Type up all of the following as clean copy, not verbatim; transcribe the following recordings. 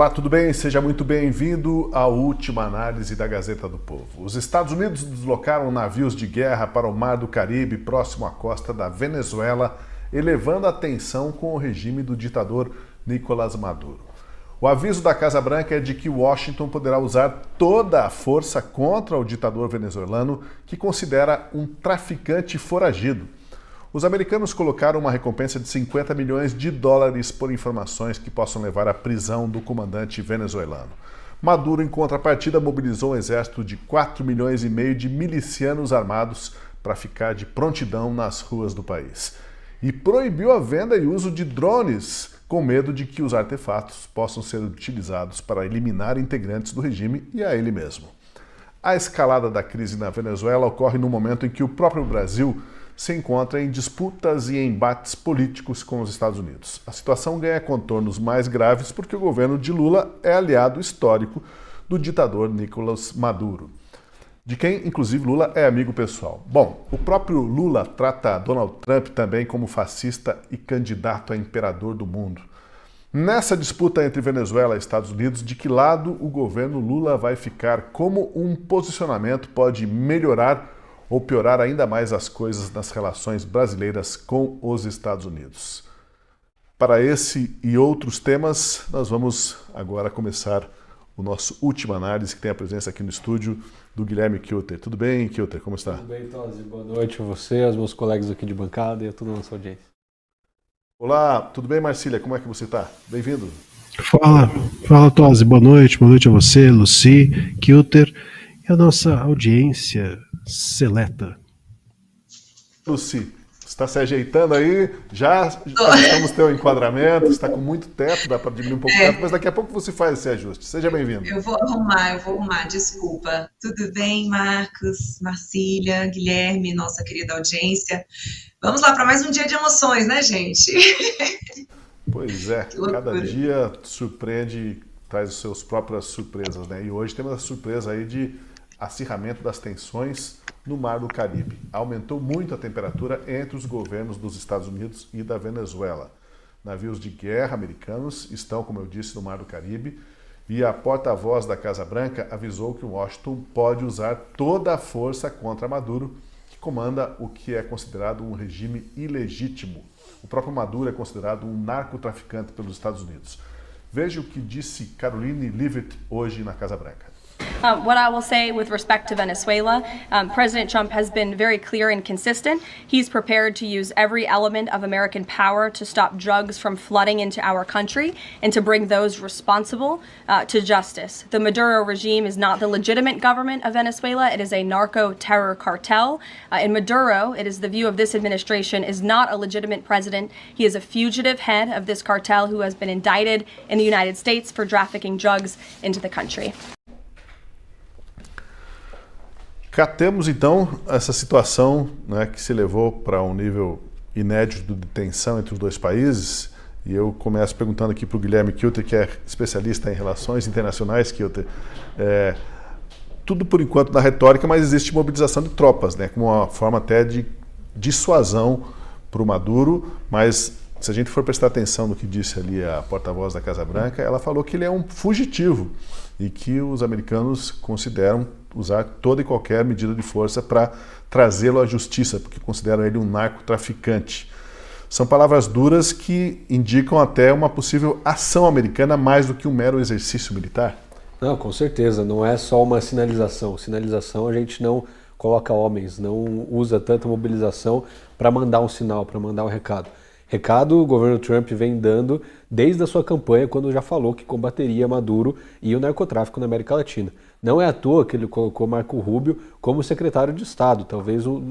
Olá, tudo bem? Seja muito bem-vindo à última análise da Gazeta do Povo. Os Estados Unidos deslocaram navios de guerra para o Mar do Caribe, próximo à costa da Venezuela, elevando a tensão com o regime do ditador Nicolás Maduro. O aviso da Casa Branca é de que Washington poderá usar toda a força contra o ditador venezuelano, que considera um traficante foragido. Os americanos colocaram uma recompensa de 50 milhões de dólares por informações que possam levar à prisão do comandante venezuelano. Maduro, em contrapartida, mobilizou um exército de 4 milhões e meio de milicianos armados para ficar de prontidão nas ruas do país. E proibiu a venda e uso de drones, com medo de que os artefatos possam ser utilizados para eliminar integrantes do regime e a ele mesmo. A escalada da crise na Venezuela ocorre no momento em que o próprio Brasil se encontra em disputas e embates políticos com os Estados Unidos. A situação ganha contornos mais graves porque o governo de Lula é aliado histórico do ditador Nicolás Maduro, de quem, inclusive, Lula é amigo pessoal. Bom, o próprio Lula trata Donald Trump também como fascista e candidato a imperador do mundo. Nessa disputa entre Venezuela e Estados Unidos, de que lado o governo Lula vai ficar? Como um posicionamento pode melhorar ou piorar ainda mais as coisas nas relações brasileiras com os Estados Unidos? Para esse e outros temas, nós vamos agora começar o nosso última análise, que tem a presença aqui no estúdio do Guilherme Kilter. Tudo bem, Kilter? Como está? Tudo bem, Tosi. Boa noite a você, aos meus colegas aqui de bancada e a toda a nossa audiência. Olá, tudo bem, Marcília? Como é que você está? Bem-vindo. Fala, Tosi. Boa noite a você, Lucy, Kilter e a nossa audiência seleta. Lucy, está se ajeitando aí? Já estamos teu enquadramento, está com muito teto, dá para diminuir um pouco o teto, mas daqui a pouco você faz esse ajuste. Seja bem-vindo. Eu vou arrumar, desculpa. Tudo bem, Marcos, Marcília, Guilherme, nossa querida audiência? Vamos lá para mais um dia de emoções, né, gente? Pois é, cada dia surpreende, traz as suas próprias surpresas, né? E hoje temos a surpresa aí de acirramento das tensões no Mar do Caribe. Aumentou muito a temperatura entre os governos dos Estados Unidos e da Venezuela. Navios de guerra americanos estão, como eu disse, no Mar do Caribe, e a porta-voz da Casa Branca avisou que Washington pode usar toda a força contra Maduro, que comanda o que é considerado um regime ilegítimo. O próprio Maduro é considerado um narcotraficante pelos Estados Unidos. Veja o que disse Caroline Leavitt hoje na Casa Branca. What I will say with respect to Venezuela, President Trump has been very clear and consistent. He's prepared to use every element of American power to stop drugs from flooding into our country and to bring those responsible to justice. The Maduro regime is not the legitimate government of Venezuela. It is a narco-terror cartel. In Maduro, it is the view of this administration, is not a legitimate president. He is a fugitive head of this cartel who has been indicted in the United States for trafficking drugs into the country. Catemos, então, essa situação, né, que se levou para um nível inédito de tensão entre os dois países. E eu começo perguntando aqui para o Guilherme Kilter, que é especialista em relações internacionais. Kilter, tudo por enquanto na retórica, mas existe mobilização de tropas, né, como uma forma até de dissuasão para o Maduro. Mas se a gente for prestar atenção no que disse ali a porta-voz da Casa Branca, ela falou que ele é um fugitivo e que os americanos consideram usar toda e qualquer medida de força para trazê-lo à justiça, porque consideram ele um narcotraficante. São palavras duras que indicam até uma possível ação americana mais do que um mero exercício militar. Não, com certeza, não é só uma sinalização. Sinalização a gente não coloca homens, não usa tanta mobilização para mandar um sinal, para mandar um recado. Recado o governo Trump vem dando desde a sua campanha, quando já falou que combateria Maduro e o narcotráfico na América Latina. Não é à toa que ele colocou Marco Rubio como secretário de Estado, talvez o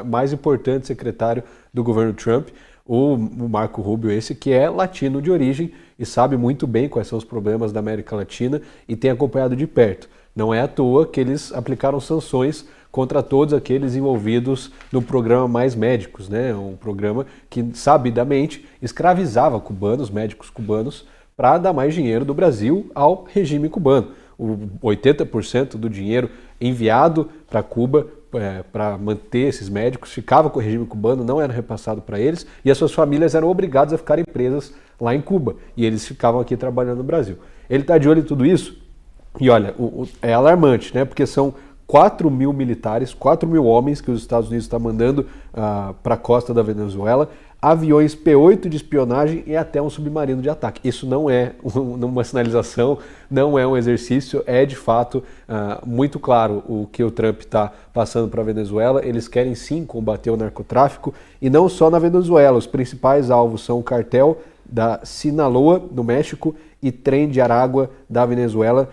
mais importante secretário do governo Trump, o Marco Rubio esse que é latino de origem e sabe muito bem quais são os problemas da América Latina e tem acompanhado de perto. Não é à toa que eles aplicaram sanções contra todos aqueles envolvidos no programa Mais Médicos, né? Um programa que sabidamente escravizava cubanos, médicos cubanos, para dar mais dinheiro do Brasil ao regime cubano. O 80% do dinheiro enviado para Cuba para manter esses médicos ficava com o regime cubano, não era repassado para eles, e as suas famílias eram obrigadas a ficarem presas lá em Cuba, e eles ficavam aqui trabalhando no Brasil. Ele está de olho em tudo isso e olha, é alarmante, né? Porque são 4 mil militares, 4 mil homens que os Estados Unidos está mandando para a costa da Venezuela, aviões P-8 de espionagem e até um submarino de ataque. Isso não é uma sinalização, não é um exercício, é de fato muito claro o que o Trump está passando para a Venezuela. Eles querem sim combater o narcotráfico e não só na Venezuela. Os principais alvos são o cartel da Sinaloa, no México, e Tren de Aragua, da Venezuela,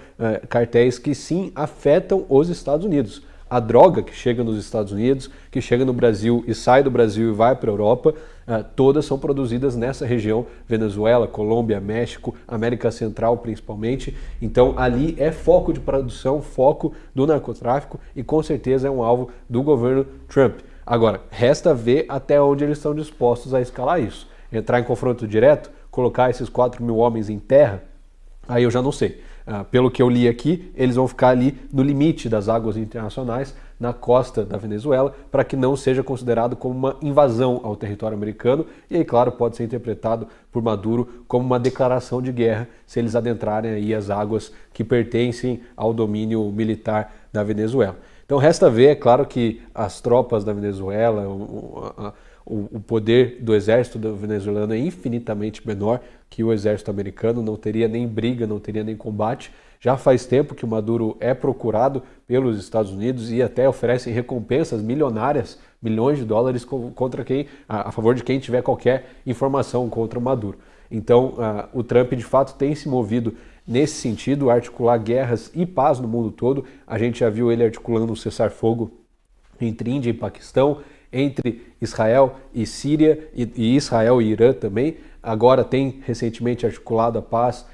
cartéis que sim afetam os Estados Unidos. A droga que chega nos Estados Unidos, que chega no Brasil e sai do Brasil e vai para a Europa, todas são produzidas nessa região, Venezuela, Colômbia, México, América Central principalmente. Então ali é foco de produção, foco do narcotráfico e com certeza é um alvo do governo Trump. Agora, resta ver até onde eles estão dispostos a escalar isso. Entrar em confronto direto, colocar esses 4 mil homens em terra, aí eu já não sei. Pelo que eu li aqui, eles vão ficar ali no limite das águas internacionais, na costa da Venezuela, para que não seja considerado como uma invasão ao território americano. E aí, claro, pode ser interpretado por Maduro como uma declaração de guerra se eles adentrarem aí as águas que pertencem ao domínio militar da Venezuela. Então resta ver, é claro que as tropas da Venezuela, o poder do exército venezuelano é infinitamente menor que o exército americano, não teria nem briga, não teria nem combate. Já faz tempo que o Maduro é procurado pelos Estados Unidos e até oferece recompensas milionárias, milhões de dólares contra a favor de quem tiver qualquer informação contra o Maduro. Então, o Trump de fato tem se movido nesse sentido, articular guerras e paz no mundo todo. A gente já viu ele articulando um cessar-fogo entre Índia e Paquistão, entre Israel e Síria e Israel e Irã também. Agora tem recentemente articulado a paz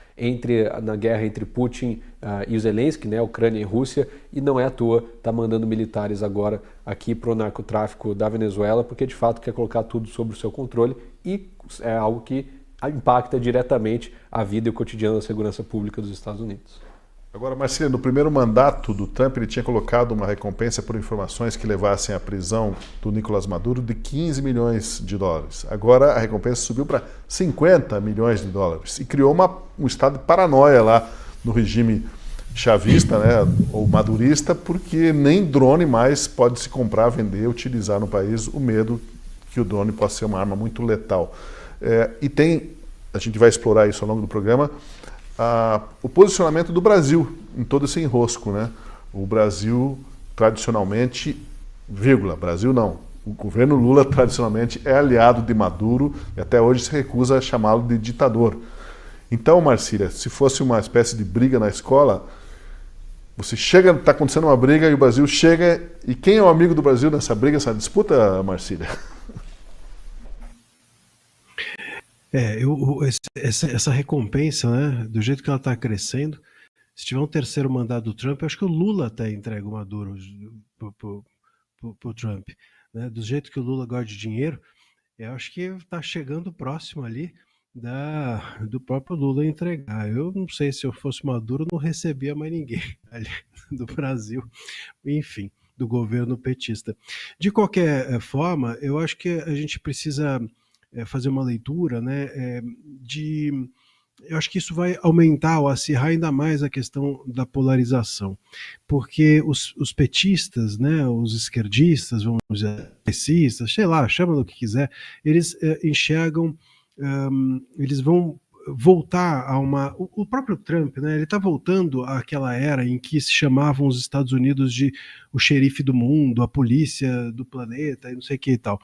na guerra entre Putin e o Zelensky, né, Ucrânia e Rússia, e não é à toa, está mandando militares agora aqui para o narcotráfico da Venezuela, porque de fato quer colocar tudo sob o seu controle e é algo que impacta diretamente a vida e o cotidiano da segurança pública dos Estados Unidos. Agora, Marcília, no primeiro mandato do Trump, ele tinha colocado uma recompensa por informações que levassem à prisão do Nicolás Maduro de 15 milhões de dólares. Agora a recompensa subiu para 50 milhões de dólares e criou um estado de paranoia lá no regime chavista, né, ou madurista, porque nem drone mais pode se comprar, vender, utilizar no país, o medo que o drone possa ser uma arma muito letal. A gente vai explorar isso ao longo do programa, o posicionamento do Brasil em todo esse enrosco, né? O Brasil tradicionalmente, Brasil não, o governo Lula tradicionalmente é aliado de Maduro e até hoje se recusa a chamá-lo de ditador. Então, Marcília, se fosse uma espécie de briga na escola, você chega, está acontecendo uma briga e o Brasil chega, e quem é o amigo do Brasil nessa briga, essa disputa, Marcília? Essa recompensa, né, do jeito que ela está crescendo, se tiver um terceiro mandato do Trump, eu acho que o Lula até entrega o Maduro pro Trump, né? Do jeito que o Lula gosta de dinheiro, eu acho que está chegando próximo ali do próprio Lula entregar. Eu não sei, se eu fosse Maduro, não recebia mais ninguém ali do Brasil, enfim, do governo petista. De qualquer forma, eu acho que a gente precisa fazer uma leitura, né, eu acho que isso vai aumentar ou acirrar ainda mais a questão da polarização, porque os petistas, né, os esquerdistas, vamos dizer, progressistas, sei lá, chama do que quiser, eles enxergam, eles vão voltar a o próprio Trump, né, ele está voltando àquela era em que se chamavam os Estados Unidos de o xerife do mundo, a polícia do planeta, e não sei o que e tal.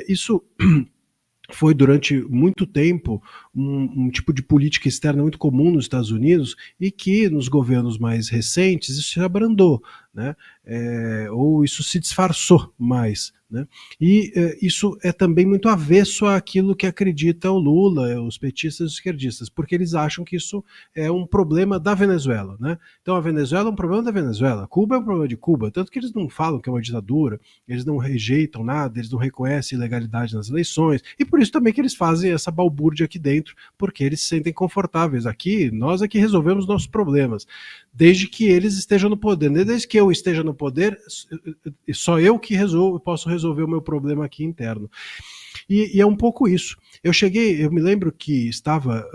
Isso foi durante muito tempo um tipo de política externa muito comum nos Estados Unidos e que nos governos mais recentes isso se abrandou, né? Ou isso se disfarçou mais, né? E isso é também muito avesso àquilo que acredita o Lula, os petistas e os esquerdistas, porque eles acham que isso é um problema da Venezuela, né? Então a Venezuela é um problema da Venezuela, Cuba é um problema de Cuba, tanto que eles não falam que é uma ditadura, eles não rejeitam nada, eles não reconhecem ilegalidade nas eleições, e por isso também que eles fazem essa balbúrdia aqui dentro, porque eles se sentem confortáveis. Aqui, nós aqui resolvemos nossos problemas, desde que eles estejam no poder, desde que eu esteja no poder, só eu que posso resolver o meu problema aqui interno. E é um pouco isso. Eu me lembro que estava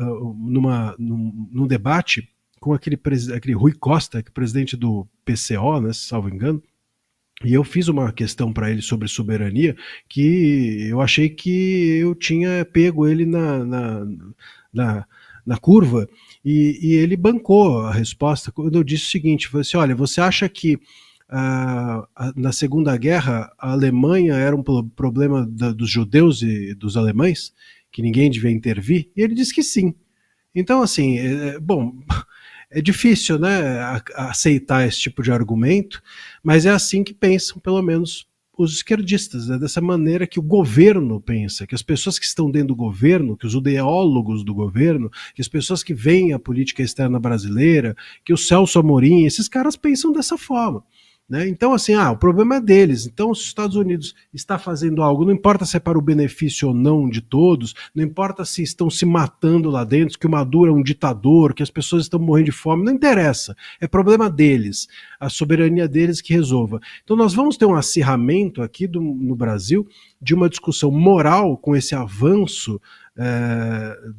num debate com aquele Rui Costa, que é presidente do PCO, né, se salvo engano, e eu fiz uma questão para ele sobre soberania, que eu achei que eu tinha pego ele na curva, e ele bancou a resposta quando eu disse o seguinte, falei assim, olha, você acha que na Segunda Guerra a Alemanha era um problema dos judeus e dos alemães, que ninguém devia intervir? E ele disse que sim. Então, assim, bom, é difícil, né, aceitar esse tipo de argumento, mas é assim que pensam, pelo menos, os esquerdistas, né, dessa maneira que o governo pensa, que as pessoas que estão dentro do governo, que os ideólogos do governo, que as pessoas que veem a política externa brasileira, que o Celso Amorim, esses caras pensam dessa forma. Né? Então, assim, o problema é deles. Então, se os Estados Unidos está fazendo algo, não importa se é para o benefício ou não de todos, não importa se estão se matando lá dentro, que o Maduro é um ditador, que as pessoas estão morrendo de fome, não interessa. É problema deles, a soberania deles que resolva. Então, nós vamos ter um acirramento aqui no Brasil de uma discussão moral com esse avanço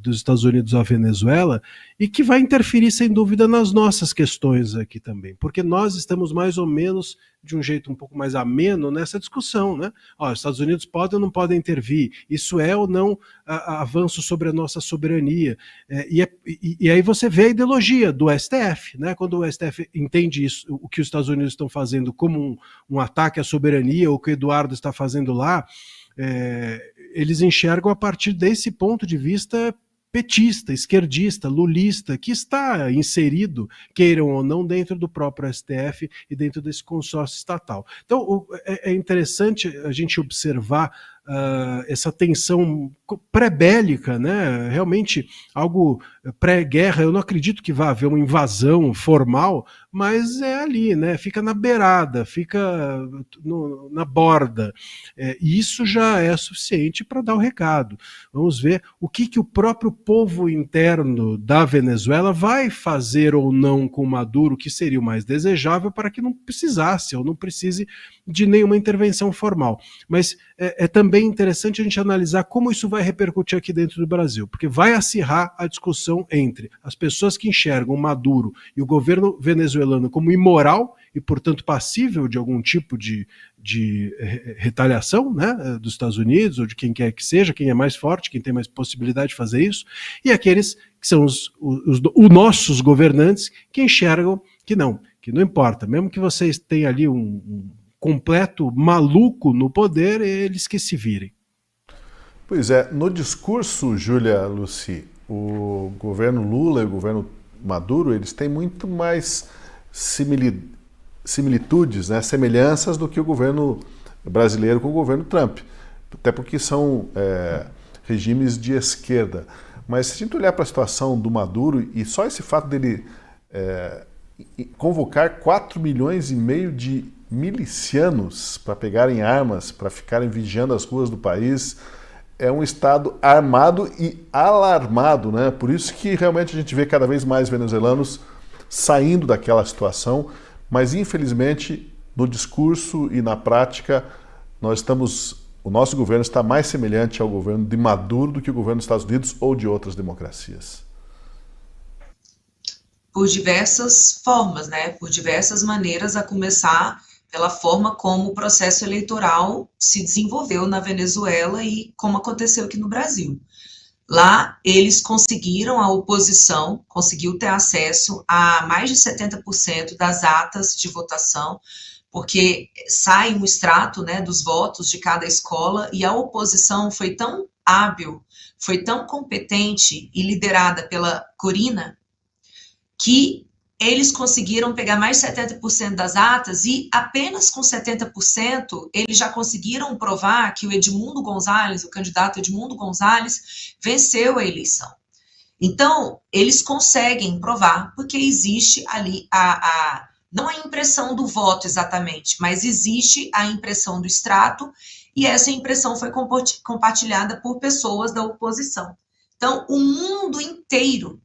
dos Estados Unidos à Venezuela e que vai interferir sem dúvida nas nossas questões aqui também, porque nós estamos mais ou menos de um jeito um pouco mais ameno nessa discussão, né? Os Estados Unidos podem ou não podem intervir, isso é ou não avanço sobre a nossa soberania, e aí você vê a ideologia do STF, né? Quando o STF entende isso, o que os Estados Unidos estão fazendo como um ataque à soberania, ou o que o Eduardo está fazendo lá, eles enxergam a partir desse ponto de vista petista, esquerdista, lulista, que está inserido, queiram ou não, dentro do próprio STF e dentro desse consórcio estatal. Então, é interessante a gente observar essa tensão pré-bélica, né? Realmente algo pré-guerra. Eu não acredito que vá haver uma invasão formal, mas é ali, né? Fica na beirada, fica na borda. E isso já é suficiente para dar o recado. Vamos ver o que o próprio povo interno da Venezuela vai fazer ou não com Maduro, que seria o mais desejável, para que não precisasse ou não precise de nenhuma intervenção formal. Mas é também interessante a gente analisar como isso vai repercutir aqui dentro do Brasil, porque vai acirrar a discussão entre as pessoas que enxergam Maduro e o governo venezuelano como imoral e, portanto, passível de algum tipo de retaliação, né, dos Estados Unidos ou de quem quer que seja, quem é mais forte, quem tem mais possibilidade de fazer isso, e aqueles que são os nossos governantes que enxergam que não importa, mesmo que vocês tenham ali um completo maluco no poder, eles que se virem. Pois é, no discurso, Júlia Lucy, o governo Lula e o governo Maduro, eles têm muito mais similitudes, né, semelhanças do que o governo brasileiro com o governo Trump, até porque são regimes de esquerda. Mas se a gente olhar para a situação do Maduro, e só esse fato dele convocar 4,5 milhões de milicianos para pegarem armas, para ficarem vigiando as ruas do país, é um Estado armado e alarmado, né? Por isso que realmente a gente vê cada vez mais venezuelanos saindo daquela situação, mas infelizmente no discurso e na prática o nosso governo está mais semelhante ao governo de Maduro do que o governo dos Estados Unidos ou de outras democracias. Por diversas formas, né? Por diversas maneiras, a começar pela forma como o processo eleitoral se desenvolveu na Venezuela e como aconteceu aqui no Brasil. Lá, eles conseguiram, a oposição conseguiu ter acesso a mais de 70% das atas de votação, porque sai um extrato, né, dos votos de cada escola, e a oposição foi tão hábil, foi tão competente e liderada pela Corina, que eles conseguiram pegar mais de 70% das atas, e apenas com 70% eles já conseguiram provar que o Edmundo Gonzalez, o candidato Edmundo Gonzalez, venceu a eleição. Então, eles conseguem provar, porque existe ali não a impressão do voto exatamente, mas existe a impressão do extrato, e essa impressão foi compartilhada por pessoas da oposição. Então, o mundo inteiro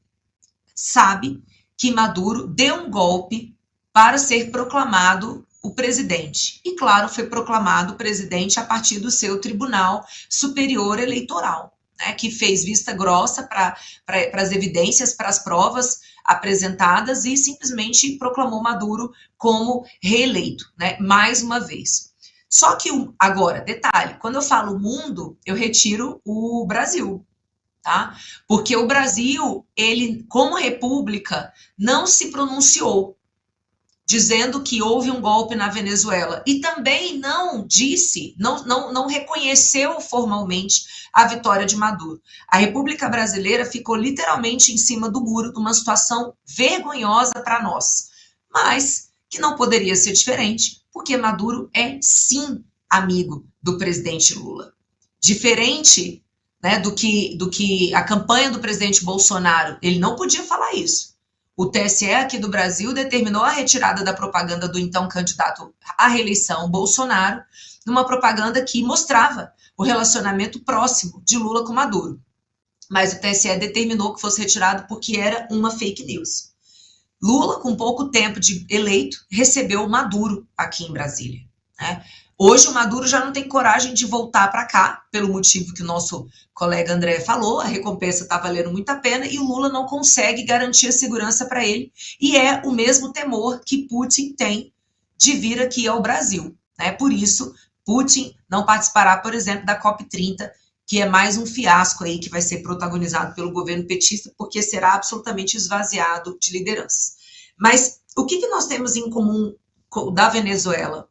sabe que Maduro deu um golpe para ser proclamado o presidente. E, claro, foi proclamado presidente a partir do seu Tribunal Superior Eleitoral. né, que fez vista grossa para as evidências, para as provas apresentadas e simplesmente proclamou Maduro como reeleito, né, mais uma vez. Só que agora, detalhe, quando eu falo mundo, eu retiro o Brasil, tá? Porque o Brasil, ele, como república, não se pronunciou dizendo que houve um golpe na Venezuela e também não disse, não reconheceu formalmente a vitória de Maduro. A República Brasileira ficou literalmente em cima do muro, de uma situação vergonhosa para nós, mas que não poderia ser diferente, porque Maduro é, sim, amigo do presidente Lula. Diferente, né, do que a campanha do presidente Bolsonaro, ele não podia falar isso. O TSE aqui do Brasil determinou a retirada da propaganda do então candidato à reeleição, Bolsonaro, numa propaganda que mostrava o relacionamento próximo de Lula com Maduro. Mas o TSE determinou que fosse retirado porque era uma fake news. Lula, com pouco tempo de eleito, recebeu o Maduro aqui em Brasília, né? Hoje o Maduro já não tem coragem de voltar para cá, pelo motivo que o nosso colega André falou, a recompensa está valendo muito a pena e o Lula não consegue garantir a segurança para ele, e é o mesmo temor que Putin tem de vir aqui ao Brasil, né? Por isso, Putin não participará, por exemplo, da COP30, que é mais um fiasco aí que vai ser protagonizado pelo governo petista, porque será absolutamente esvaziado de lideranças. Mas o que nós temos em comum da Venezuela?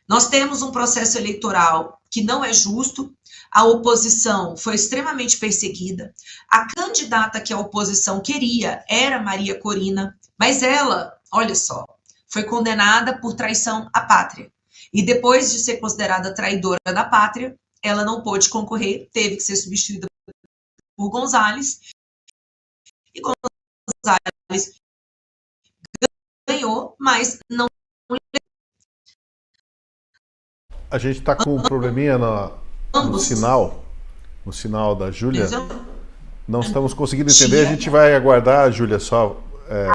Nós temos um processo eleitoral que não é justo, a oposição foi extremamente perseguida, a candidata que a oposição queria era Maria Corina, mas ela, olha só, foi condenada por traição à pátria. E depois de ser considerada traidora da pátria, ela não pôde concorrer, teve que ser substituída por González, e González ganhou, mas não. A gente está com um probleminha no sinal da Júlia. Não estamos conseguindo entender. A gente vai aguardar, Júlia, só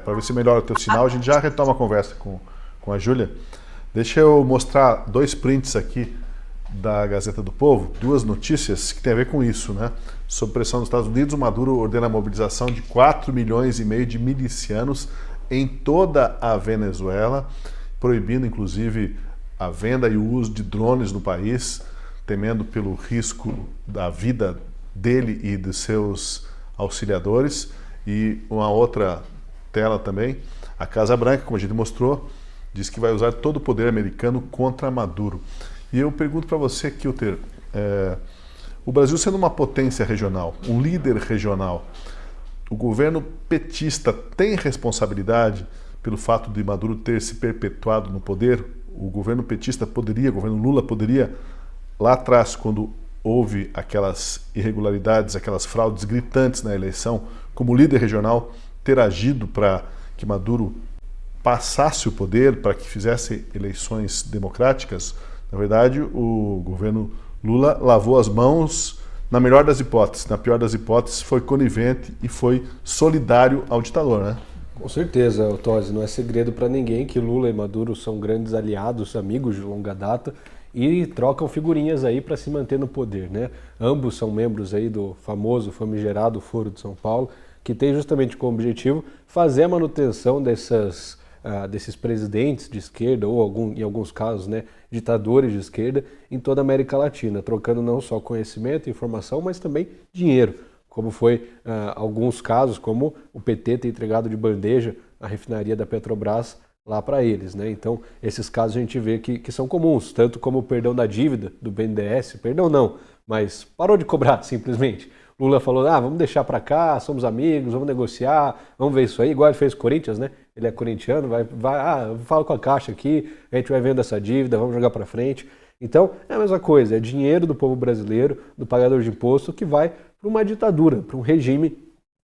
para ver se melhora o teu sinal. A gente já retoma a conversa com a Júlia. Deixa eu mostrar 2 prints aqui da Gazeta do Povo, 2 notícias que tem a ver com isso, né? Sob pressão dos Estados Unidos, o Maduro ordena a mobilização de 4,5 milhões de milicianos em toda a Venezuela, proibindo, inclusive, a venda e o uso de drones no país, temendo pelo risco da vida dele e dos seus auxiliadores. E uma outra tela também, a Casa Branca, como a gente mostrou, diz que vai usar todo o poder americano contra Maduro. E eu pergunto para você, Kilter, o Brasil sendo uma potência regional, um líder regional, o governo petista tem responsabilidade pelo fato de Maduro ter se perpetuado no poder? O governo petista poderia, o governo Lula poderia, lá atrás, quando houve aquelas irregularidades, aquelas fraudes gritantes na eleição, como líder regional, ter agido para que Maduro passasse o poder, para que fizesse eleições democráticas? Na verdade, o governo Lula lavou as mãos na melhor das hipóteses. Na pior das hipóteses, foi conivente e foi solidário ao ditador, né? Com certeza, Tosi, não é segredo para ninguém que Lula e Maduro são grandes aliados, amigos de longa data e trocam figurinhas aí para se manter no poder, né? Ambos são membros aí do famoso, famigerado Foro de São Paulo, que tem justamente como objetivo fazer a manutenção desses presidentes de esquerda ou, em alguns casos, né, ditadores de esquerda em toda a América Latina, trocando não só conhecimento e informação, mas também dinheiro, como foi alguns casos, como o PT ter entregado de bandeja a refinaria da Petrobras lá para eles, né? Então, esses casos a gente vê que são comuns, tanto como o perdão da dívida do BNDES, perdão não, mas parou de cobrar simplesmente. Lula falou, vamos deixar para cá, somos amigos, vamos negociar, vamos ver isso aí, igual ele fez com o Corinthians, né? Ele é corintiano, fala com a Caixa aqui, a gente vai vendo essa dívida, vamos jogar para frente. Então, é a mesma coisa, é dinheiro do povo brasileiro, do pagador de imposto, que vai para uma ditadura, para um regime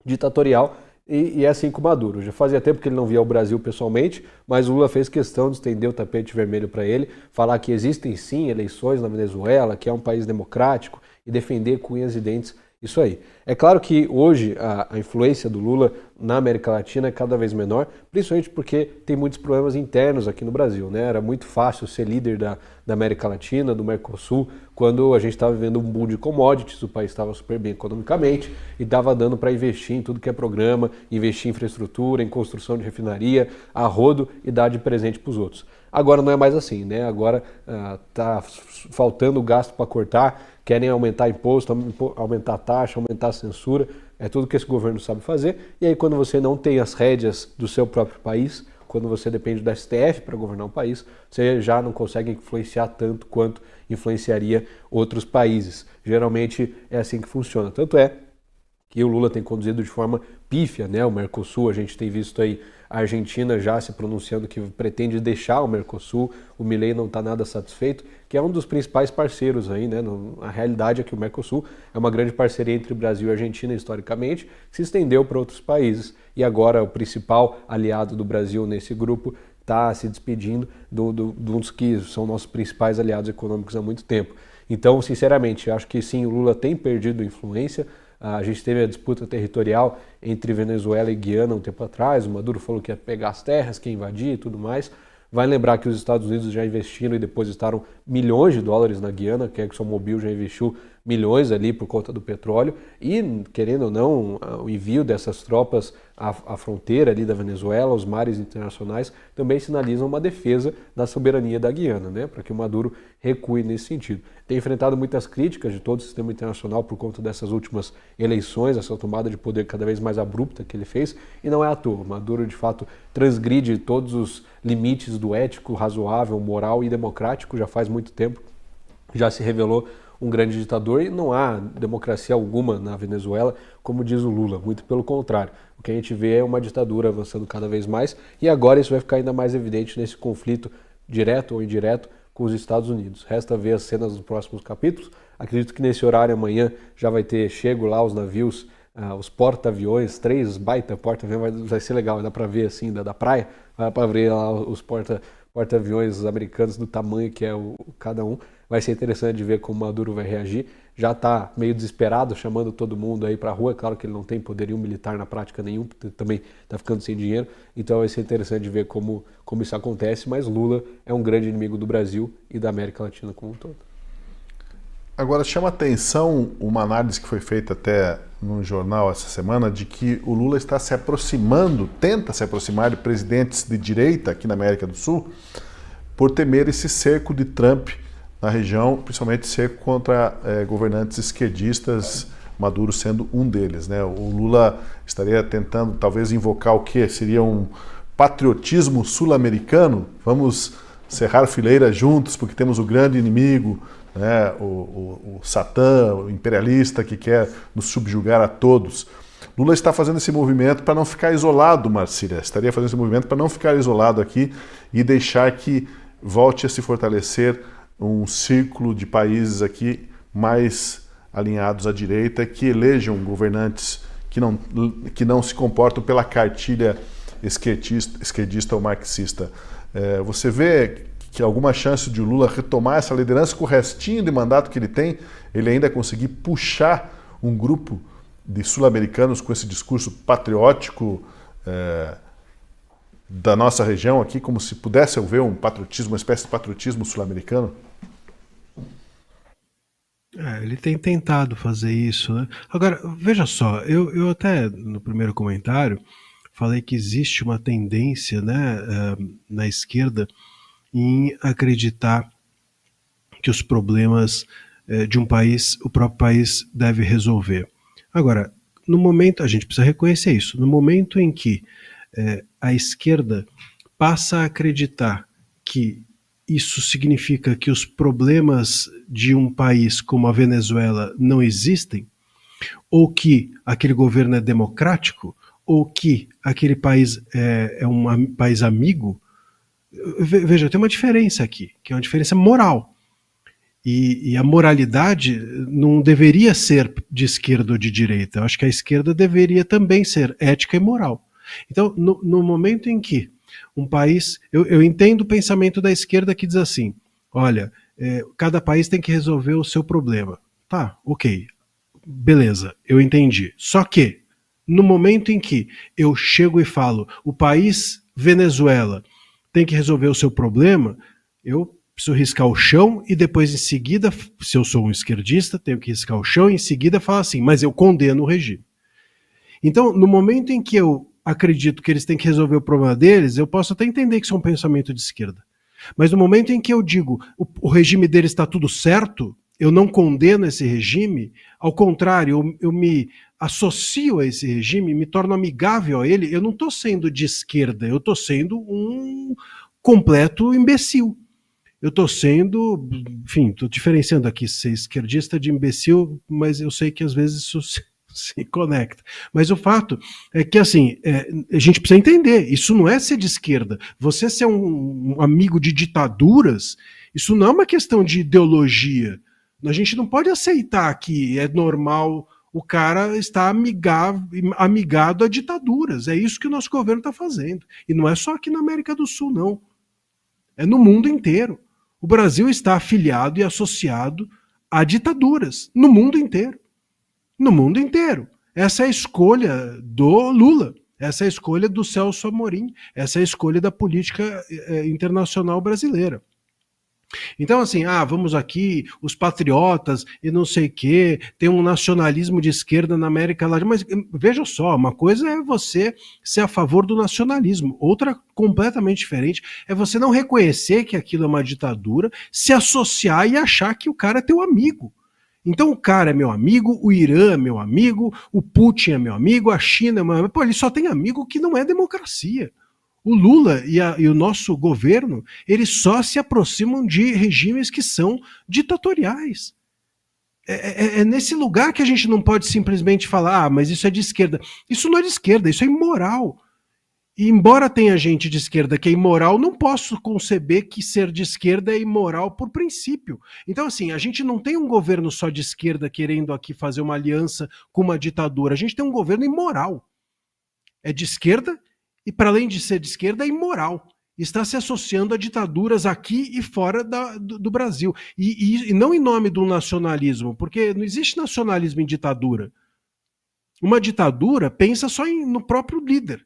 ditatorial, e é assim com Maduro. Já fazia tempo que ele não via o Brasil pessoalmente, mas o Lula fez questão de estender o tapete vermelho para ele, falar que existem sim eleições na Venezuela, que é um país democrático, e defender com unhas e dentes Isso aí. É claro que hoje a influência do Lula na América Latina é cada vez menor, principalmente porque tem muitos problemas internos aqui no Brasil, né? Era muito fácil ser líder da América Latina, do Mercosul, quando a gente estava vivendo um boom de commodities, o país estava super bem economicamente e dava dando para investir em tudo que é programa, investir em infraestrutura, em construção de refinaria, a rodo e dar de presente para os outros. Agora não é mais assim, né? Agora está faltando gasto para cortar, querem aumentar imposto, aumentar a taxa, aumentar a censura, é tudo que esse governo sabe fazer. E aí quando você não tem as rédeas do seu próprio país, quando você depende do STF para governar um país, você já não consegue influenciar tanto quanto influenciaria outros países. Geralmente é assim que funciona. Tanto é que o Lula tem conduzido de forma pífia, né? O Mercosul, a gente tem visto aí a Argentina já se pronunciando que pretende deixar o Mercosul, o Milei não está nada satisfeito, que é um dos principais parceiros aí, né? A realidade é que o Mercosul é uma grande parceria entre Brasil e Argentina historicamente, que se estendeu para outros países e agora o principal aliado do Brasil nesse grupo está se despedindo de um dos que são nossos principais aliados econômicos há muito tempo. Então, sinceramente, acho que sim, o Lula tem perdido influência. A gente teve a disputa territorial entre Venezuela e Guiana um tempo atrás, o Maduro falou que ia pegar as terras, que ia invadir e tudo mais. Vai lembrar que os Estados Unidos já investiram e depositaram milhões de dólares na Guiana, que a ExxonMobil já investiu milhões ali por conta do petróleo e, querendo ou não, o envio dessas tropas à fronteira ali da Venezuela, aos mares internacionais, também sinalizam uma defesa da soberania da Guiana, né, para que o Maduro recue nesse sentido. Tem enfrentado muitas críticas de todo o sistema internacional por conta dessas últimas eleições, essa tomada de poder cada vez mais abrupta que ele fez, e não é à toa. Maduro, de fato, transgride todos os limites do ético, razoável, moral e democrático já faz muito tempo. Já se revelou um grande ditador e não há democracia alguma na Venezuela, como diz o Lula, muito pelo contrário. O que a gente vê é uma ditadura avançando cada vez mais e agora isso vai ficar ainda mais evidente nesse conflito direto ou indireto com os Estados Unidos. Resta ver as cenas dos próximos capítulos. Acredito que nesse horário amanhã já vai ter chego lá os navios, os porta-aviões, 3 baita porta-aviões, vai ser legal, dá para ver assim da praia, vai para ver lá os porta-aviões americanos do tamanho que é cada um. Vai ser interessante de ver como o Maduro vai reagir. Já está meio desesperado, chamando todo mundo aí para a rua. É claro que ele não tem poderio militar na prática nenhum, porque também está ficando sem dinheiro. Então vai ser interessante de ver como isso acontece. Mas Lula é um grande inimigo do Brasil e da América Latina como um todo. Agora chama atenção uma análise que foi feita até num jornal essa semana de que o Lula está se aproximando, tenta se aproximar de presidentes de direita aqui na América do Sul por temer esse cerco de Trump na região, principalmente cerco contra governantes esquerdistas, Maduro sendo um deles, né? O Lula estaria tentando talvez invocar o que seria um patriotismo sul-americano. Vamos cerrar fileira juntos porque temos o grande inimigo, né? O Satã, o imperialista que quer nos subjugar a todos. Lula está fazendo esse movimento para não ficar isolado, Marcília. Estaria fazendo esse movimento para não ficar isolado aqui e deixar que volte a se fortalecer um círculo de países aqui mais alinhados à direita, que elejam governantes que não se comportam pela cartilha esquerdista ou marxista. Você vê que alguma chance de o Lula retomar essa liderança com o restinho de mandato que ele tem, ele ainda conseguir puxar um grupo de sul-americanos com esse discurso patriótico da nossa região aqui, como se pudesse haver um patriotismo, uma espécie de patriotismo sul-americano? Ele tem tentado fazer isso, né? Agora, veja só, eu até no primeiro comentário falei que existe uma tendência, né, na esquerda em acreditar que os problemas de um país, o próprio país deve resolver. Agora, no momento, a gente precisa reconhecer isso, no momento em que a esquerda passa a acreditar que isso significa que os problemas de um país como a Venezuela não existem, ou que aquele governo é democrático, ou que aquele país é um país amigo. Veja, tem uma diferença aqui, que é uma diferença moral. E a moralidade não deveria ser de esquerda ou de direita. Eu acho que a esquerda deveria também ser ética e moral. Então, no momento em que um país... Eu entendo o pensamento da esquerda que diz assim, olha, cada país tem que resolver o seu problema. Tá, ok. beleza, eu entendi. Só que, no momento em que eu chego e falo, o país Venezuela tem que resolver o seu problema, eu preciso riscar o chão e depois, em seguida, se eu sou um esquerdista, tenho que riscar o chão e em seguida falar assim, mas eu condeno o regime. Então, no momento em que eu acredito que eles têm que resolver o problema deles, eu posso até entender que isso é um pensamento de esquerda. Mas no momento em que eu digo o regime deles está tudo certo, eu não condeno esse regime, ao contrário, eu me associo a esse regime, me torno amigável a ele, eu não estou sendo de esquerda, eu estou sendo um completo imbecil. Eu estou sendo, enfim, estou diferenciando aqui ser esquerdista de imbecil, mas eu sei que às vezes isso se conecta. Mas o fato é que, assim, a gente precisa entender, isso não é ser de esquerda. Você ser um amigo de ditaduras, isso não é uma questão de ideologia. A gente não pode aceitar que é normal o cara estar amigado a ditaduras. É isso que o nosso governo está fazendo. E não é só aqui na América do Sul, não. É no mundo inteiro. O Brasil está afiliado e associado a ditaduras, no mundo inteiro. No mundo inteiro. Essa é a escolha do Lula, essa é a escolha do Celso Amorim, essa é a escolha da política internacional brasileira. Então, assim, vamos aqui, os patriotas e não sei o quê, tem um nacionalismo de esquerda na América Latina, mas veja só, uma coisa é você ser a favor do nacionalismo, outra completamente diferente é você não reconhecer que aquilo é uma ditadura, se associar e achar que o cara é teu amigo. Então o cara é meu amigo, o Irã é meu amigo, o Putin é meu amigo, a China é meu amigo. Pô, ele só tem amigo que não é democracia. O Lula e o nosso governo, eles só se aproximam de regimes que são ditatoriais. É nesse lugar que a gente não pode simplesmente falar, mas isso é de esquerda. Isso não é de esquerda, isso é imoral. E embora tenha gente de esquerda que é imoral, não posso conceber que ser de esquerda é imoral por princípio. Então, assim, a gente não tem um governo só de esquerda querendo aqui fazer uma aliança com uma ditadura. A gente tem um governo imoral. É de esquerda e, para além de ser de esquerda, é imoral. Está se associando a ditaduras aqui e fora do Brasil. E não em nome do nacionalismo, porque não existe nacionalismo em ditadura. Uma ditadura pensa só no próprio líder.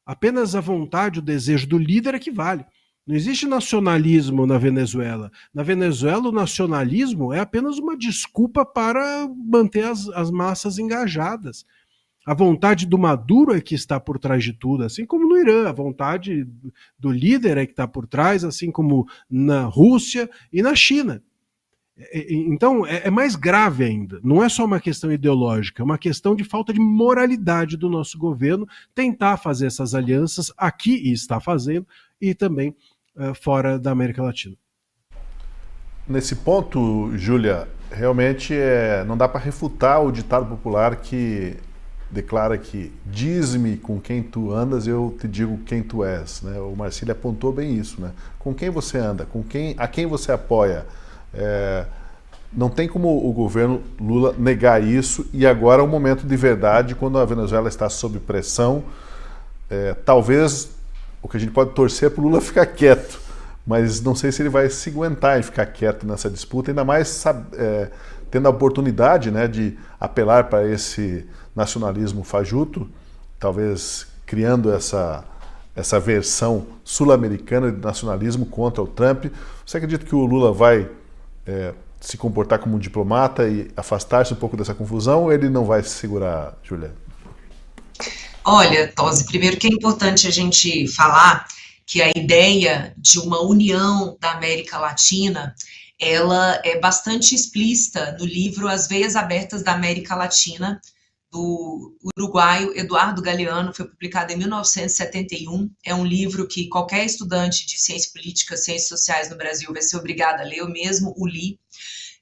Apenas a vontade, o desejo do líder é que vale. Não existe nacionalismo na Venezuela. Na Venezuela, o nacionalismo é apenas uma desculpa para manter as massas engajadas. A vontade do Maduro é que está por trás de tudo, assim como no Irã. A vontade do líder é que está por trás, assim como na Rússia e na China. Então, é mais grave ainda. Não é só uma questão ideológica, é uma questão de falta de moralidade do nosso governo tentar fazer essas alianças aqui, e está fazendo, e também fora da América Latina. Nesse ponto, Júlia, realmente não dá para refutar o ditado popular que declara que diz-me com quem tu andas, eu te digo quem tu és. Né? O Marcílio apontou bem isso. Né? Com quem você anda, a quem você apoia. Não tem como o governo Lula negar isso, e agora é um momento de verdade, quando a Venezuela está sob pressão. Talvez o que a gente pode torcer é para o Lula ficar quieto, mas não sei se ele vai se aguentar em ficar quieto nessa disputa, ainda mais tendo a oportunidade, né, de apelar para esse nacionalismo fajuto, talvez criando essa versão sul-americana de nacionalismo contra o Trump. Você acredita que o Lula vai se comportar como um diplomata e afastar-se um pouco dessa confusão, ou ele não vai se segurar, Júlia? Olha, Tosi, primeiro que é importante a gente falar que a ideia de uma união da América Latina, ela é bastante explícita no livro As Veias Abertas da América Latina, do uruguaio Eduardo Galeano, foi publicado em 1971, é um livro que qualquer estudante de ciência política, ciências sociais no Brasil vai ser obrigado a ler, eu mesmo o li,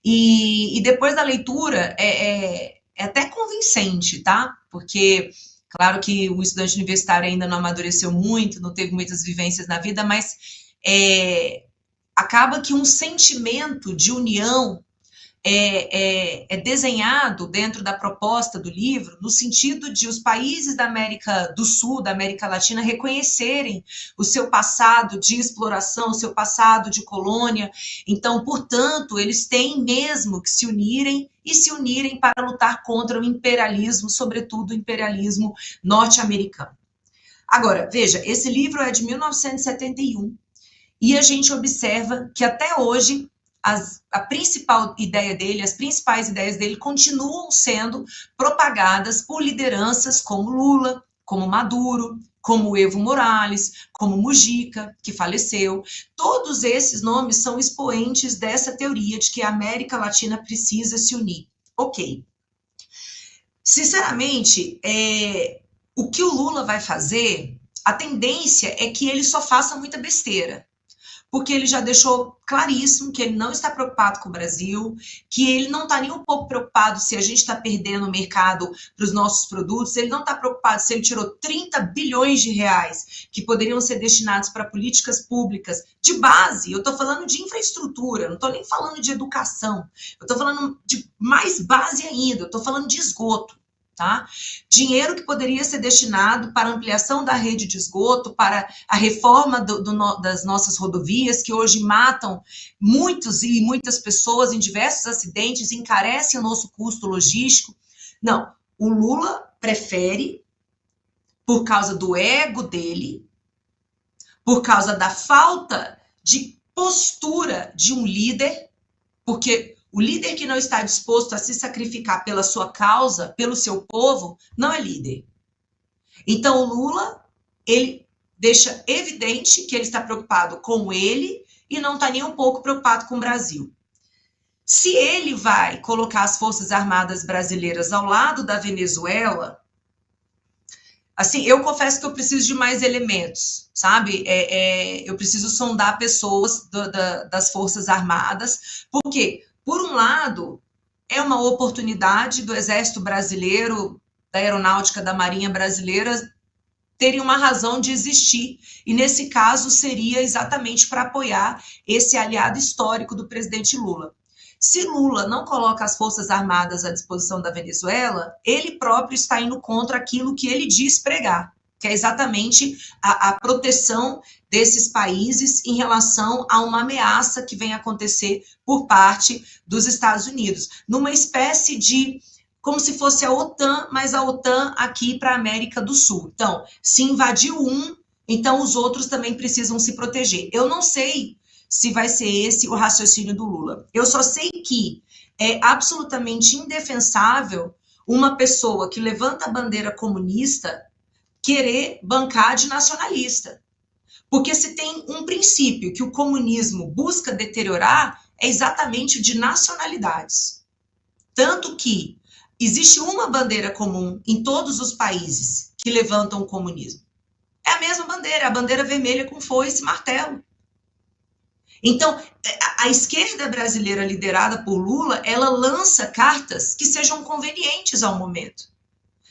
e depois da leitura é até convincente, tá? Porque, claro que o estudante universitário ainda não amadureceu muito, não teve muitas vivências na vida, mas acaba que um sentimento de união é desenhado dentro da proposta do livro no sentido de os países da América do Sul, da América Latina, reconhecerem o seu passado de exploração, o seu passado de colônia. Então, portanto, eles têm mesmo que se unirem e se unirem para lutar contra o imperialismo, sobretudo o imperialismo norte-americano. Agora, veja, esse livro é de 1971 e a gente observa que até hoje a principal ideia dele, as principais ideias dele continuam sendo propagadas por lideranças como Lula, como Maduro, como Evo Morales, como Mujica, que faleceu. Todos esses nomes são expoentes dessa teoria de que a América Latina precisa se unir. Ok. Sinceramente, o que o Lula vai fazer, a tendência é que ele só faça muita besteira, porque ele já deixou claríssimo que ele não está preocupado com o Brasil, que ele não está nem um pouco preocupado se a gente está perdendo o mercado para os nossos produtos, ele não está preocupado se ele tirou 30 bilhões de reais que poderiam ser destinados para políticas públicas de base. Eu estou falando de infraestrutura, não estou nem falando de educação, eu estou falando de mais base ainda, eu estou falando de esgoto. Tá? Dinheiro que poderia ser destinado para a ampliação da rede de esgoto, para a reforma das nossas rodovias, que hoje matam muitos e muitas pessoas em diversos acidentes, encarecem o nosso custo logístico. Não, o Lula prefere, por causa do ego dele, por causa da falta de postura de um líder, porque o líder que não está disposto a se sacrificar pela sua causa, pelo seu povo, não é líder. Então, o Lula, ele deixa evidente que ele está preocupado com ele e não está nem um pouco preocupado com o Brasil. Se ele vai colocar as Forças Armadas brasileiras ao lado da Venezuela, assim, eu confesso que eu preciso de mais elementos, sabe? Eu preciso sondar pessoas das Forças Armadas, porque por um lado, é uma oportunidade do Exército Brasileiro, da Aeronáutica, da Marinha Brasileira, terem uma razão de existir. E, nesse caso, seria exatamente para apoiar esse aliado histórico do presidente Lula. Se Lula não coloca as Forças Armadas à disposição da Venezuela, ele próprio está indo contra aquilo que ele diz pregar, que é exatamente a proteção desses países em relação a uma ameaça que vem acontecer por parte dos Estados Unidos, numa espécie de, como se fosse a OTAN, mas a OTAN aqui para a América do Sul. Então, se invadiu um, então os outros também precisam se proteger. Eu não sei se vai ser esse o raciocínio do Lula. Eu só sei que é absolutamente indefensável uma pessoa que levanta a bandeira comunista querer bancar de nacionalista. Porque se tem um princípio que o comunismo busca deteriorar, é exatamente o de nacionalidades. Tanto que existe uma bandeira comum em todos os países que levantam o comunismo. É a mesma bandeira, a bandeira vermelha com foice e martelo. Então, a esquerda brasileira liderada por Lula, ela lança cartas que sejam convenientes ao momento.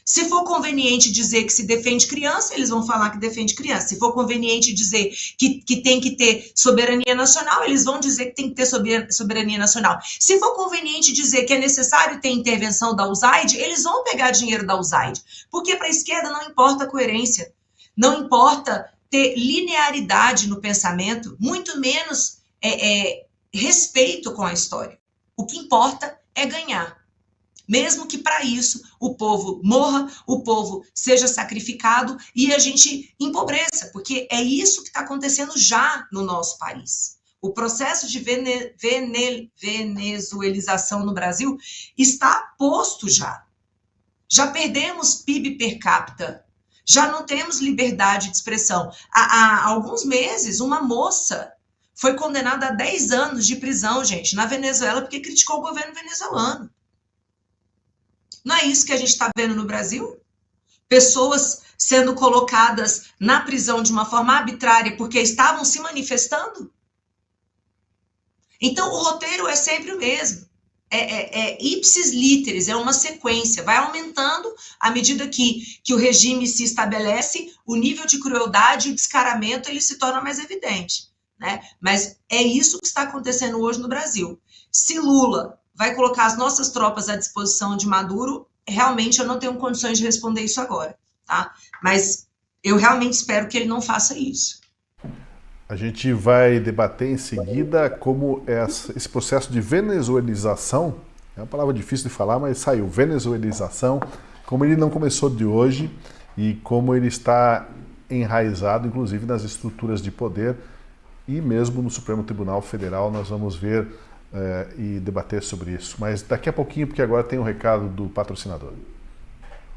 Se for conveniente dizer que se defende criança, eles vão falar que defende criança. Se for conveniente dizer que tem que ter soberania nacional, eles vão dizer que tem que ter soberania nacional. Se for conveniente dizer que é necessário ter intervenção da USAID, eles vão pegar dinheiro da USAID. Porque para a esquerda não importa a coerência, não importa ter linearidade no pensamento, muito menos respeito com a história. O que importa é ganhar. Mesmo que para isso o povo morra, o povo seja sacrificado e a gente empobreça, porque é isso que está acontecendo já no nosso país. O processo de venezuelização no Brasil está posto já. Já perdemos PIB per capita, já não temos liberdade de expressão. Há alguns meses, uma moça foi condenada a 10 anos de prisão, gente, na Venezuela, porque criticou o governo venezuelano. Não é isso que a gente está vendo no Brasil? Pessoas sendo colocadas na prisão de uma forma arbitrária porque estavam se manifestando? Então, o roteiro é sempre o mesmo. Ipsis literis, é uma sequência. Vai aumentando à medida que o regime se estabelece, o nível de crueldade e o descaramento ele se torna mais evidente. Né? Mas é isso que está acontecendo hoje no Brasil. Se Lula vai colocar as nossas tropas à disposição de Maduro, realmente eu não tenho condições de responder isso agora, tá? Mas eu realmente espero que ele não faça isso. A gente vai debater em seguida como esse processo de venezuelização, é uma palavra difícil de falar, mas saiu, venezuelização, como ele não começou de hoje e como ele está enraizado, inclusive, nas estruturas de poder e mesmo no Supremo Tribunal Federal. Nós vamos ver e debater sobre isso. Mas daqui a pouquinho, porque agora tem um recado do patrocinador.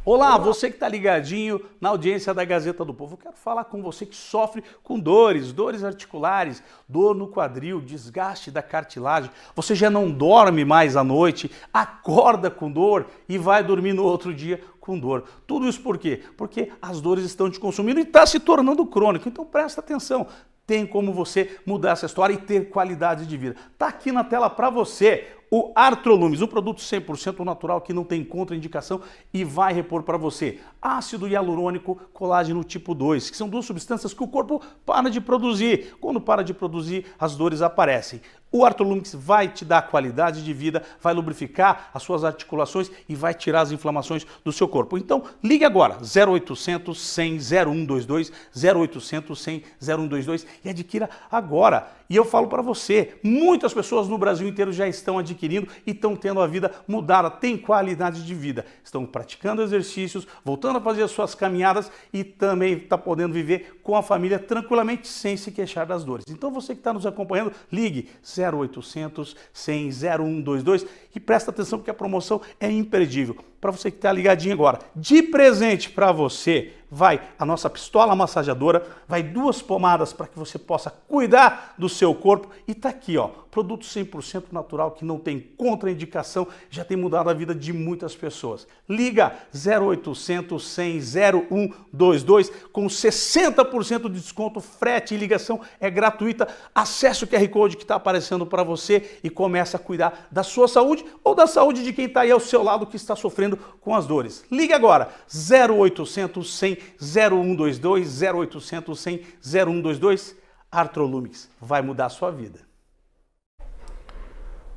Olá, você que está ligadinho na audiência da Gazeta do Povo. Eu quero falar com você que sofre com dores articulares, dor no quadril, desgaste da cartilagem. Você já não dorme mais à noite, acorda com dor e vai dormir no outro dia com dor. Tudo isso por quê? Porque as dores estão te consumindo e está se tornando crônico. Então presta atenção. Tem como você mudar essa história e ter qualidade de vida. Está aqui na tela para você o Artrolumis, um produto 100% natural que não tem contraindicação e vai repor para você ácido hialurônico, colágeno tipo 2, que são duas substâncias que o corpo para de produzir. Quando para de produzir, as dores aparecem. O Artrolumis vai te dar qualidade de vida, vai lubrificar as suas articulações e vai tirar as inflamações do seu corpo. Então, ligue agora, 0800 100 0122, 0800 100 0122 e adquira agora. E eu falo para você, muitas pessoas no Brasil inteiro já estão adquirindo e estão tendo a vida mudada, tem qualidade de vida. Estão praticando exercícios, voltando a fazer as suas caminhadas e também está podendo viver com a família tranquilamente sem se queixar das dores. Então você que está nos acompanhando, ligue 0800 100 0122 e presta atenção porque a promoção é imperdível. Para você que está ligadinho agora, de presente para você, vai a nossa pistola massageadora, vai 2 pomadas para que você possa cuidar do seu corpo e tá aqui, ó, produto 100% natural que não tem contraindicação, já tem mudado a vida de muitas pessoas. Liga 0800 100 0122 com 60% de desconto, frete e ligação é gratuita. Acesse o QR Code que está aparecendo para você e comece a cuidar da sua saúde ou da saúde de quem está aí ao seu lado que está sofrendo com as dores. Ligue agora 0800 100 0122, 0800 100 0122. Artrolumis vai mudar a sua vida.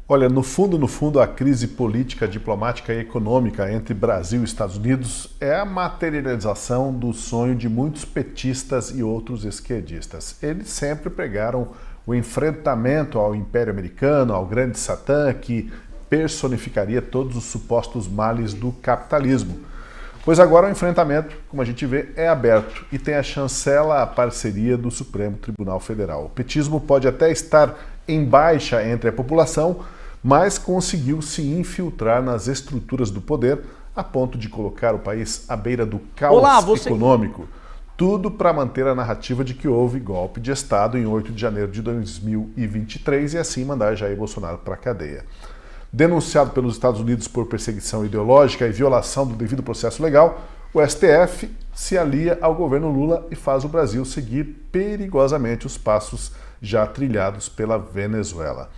Olha, no fundo, a crise política, diplomática e econômica entre Brasil e Estados Unidos é a materialização do sonho de muitos petistas e outros esquerdistas. Eles sempre pregaram o enfrentamento ao Império Americano, ao grande Satã, que personificaria todos os supostos males do capitalismo. Pois agora o enfrentamento, como a gente vê, é aberto e tem a chancela a parceria do Supremo Tribunal Federal. O petismo pode até estar em baixa entre a população, mas conseguiu se infiltrar nas estruturas do poder a ponto de colocar o país à beira do caos econômico. Tudo para manter a narrativa de que houve golpe de Estado em 8 de janeiro de 2023 e assim mandar Jair Bolsonaro para a cadeia. Denunciado pelos Estados Unidos por perseguição ideológica e violação do devido processo legal, o STF se alia ao governo Lula e faz o Brasil seguir perigosamente os passos já trilhados pela Venezuela.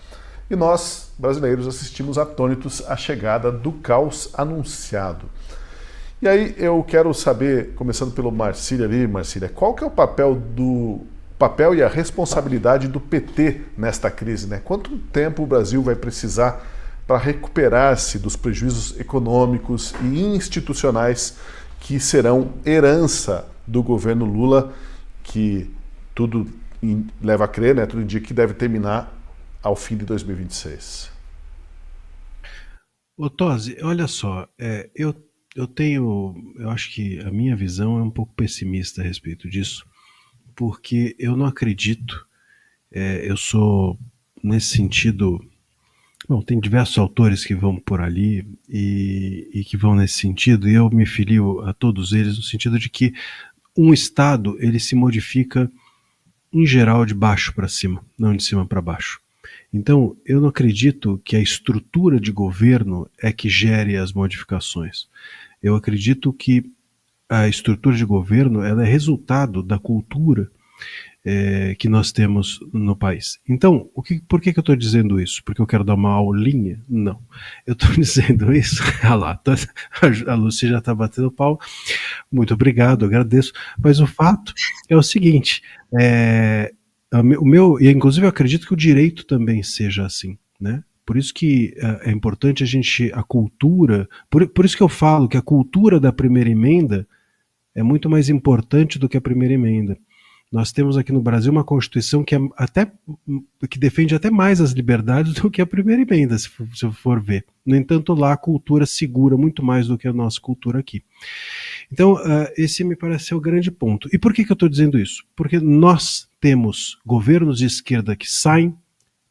E nós, brasileiros, assistimos atônitos à chegada do caos anunciado. E aí eu quero saber, começando pelo Marcília ali, Marcília, qual que é o papel e a responsabilidade do PT nesta crise, né? Quanto tempo o Brasil vai precisar para recuperar-se dos prejuízos econômicos e institucionais que serão herança do governo Lula, que tudo leva a crer, né? Tudo indica que deve terminar ao fim de 2026. Ô Tosi, olha só, eu acho que a minha visão é um pouco pessimista a respeito disso, porque eu não acredito, eu sou, nesse sentido, bom, tem diversos autores que vão por ali e que vão nesse sentido, e eu me filio a todos eles no sentido de que um Estado, ele se modifica, em geral, de baixo para cima, não de cima para baixo. Então, eu não acredito que a estrutura de governo é que gere as modificações. Eu acredito que a estrutura de governo ela é resultado da cultura que nós temos no país. Então, por que eu estou dizendo isso? Porque eu quero dar uma aulinha? Não. Eu estou dizendo isso... Ah lá, a Lúcia já está batendo pau. Muito obrigado, agradeço. Mas o fato é o seguinte... e inclusive eu acredito que o direito também seja assim, né? Por isso que é importante a cultura, por isso que eu falo que a cultura da primeira emenda é muito mais importante do que a primeira emenda. Nós temos aqui no Brasil uma Constituição que defende até mais as liberdades do que a primeira emenda, se for ver. No entanto, lá a cultura segura muito mais do que a nossa cultura aqui. Então, esse me parece ser o grande ponto. E por que eu estou dizendo isso? Porque nós temos governos de esquerda que saem,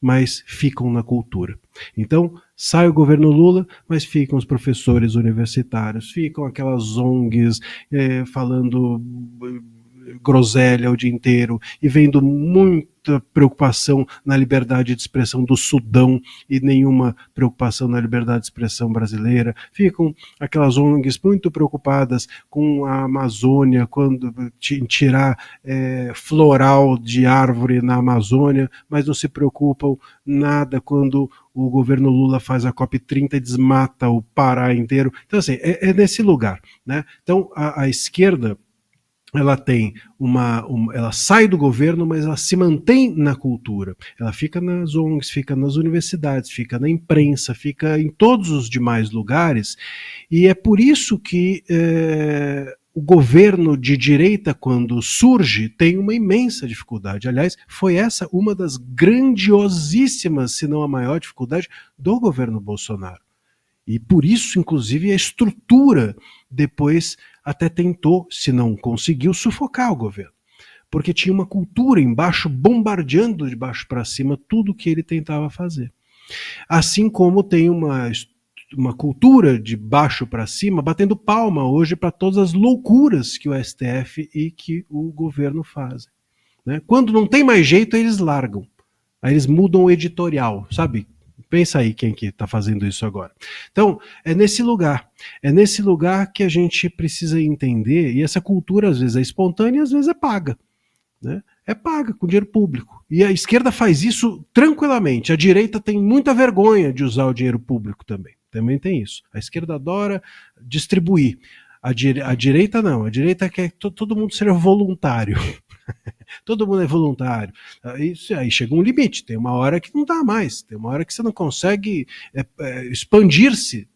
mas ficam na cultura. Então, sai o governo Lula, mas ficam os professores universitários, ficam aquelas ONGs falando groselha o dia inteiro e vendo muita preocupação na liberdade de expressão do Sudão e nenhuma preocupação na liberdade de expressão brasileira. Ficam aquelas ONGs muito preocupadas com a Amazônia, quando tirar floral de árvore na Amazônia, mas não se preocupam nada quando o governo Lula faz a COP30 e desmata o Pará inteiro. Então, assim, é nesse lugar, né? Então, a esquerda, ela tem ela sai do governo, mas ela se mantém na cultura. Ela fica nas ONGs, fica nas universidades, fica na imprensa, fica em todos os demais lugares, e é por isso que o governo de direita, quando surge, tem uma imensa dificuldade. Aliás, foi essa uma das grandiosíssimas, se não a maior dificuldade do governo Bolsonaro. E por isso, inclusive, a estrutura depois até tentou, se não conseguiu, sufocar o governo. Porque tinha uma cultura embaixo, bombardeando de baixo para cima tudo que ele tentava fazer. Assim como tem uma cultura de baixo para cima, batendo palma hoje para todas as loucuras que o STF e que o governo fazem. Né? Quando não tem mais jeito, eles largam. Aí eles mudam o editorial, sabe? Pensa aí quem que está fazendo isso agora. Então, é nesse lugar que a gente precisa entender, e essa cultura às vezes é espontânea e às vezes é paga. Né? É paga com dinheiro público. E a esquerda faz isso tranquilamente. A direita tem muita vergonha de usar o dinheiro público também. Também tem isso. A esquerda adora distribuir. A direita não. A direita quer todo mundo ser voluntário. Todo mundo é voluntário. Aí chega um limite, tem uma hora que não dá mais, tem uma hora que você não consegue expandir-se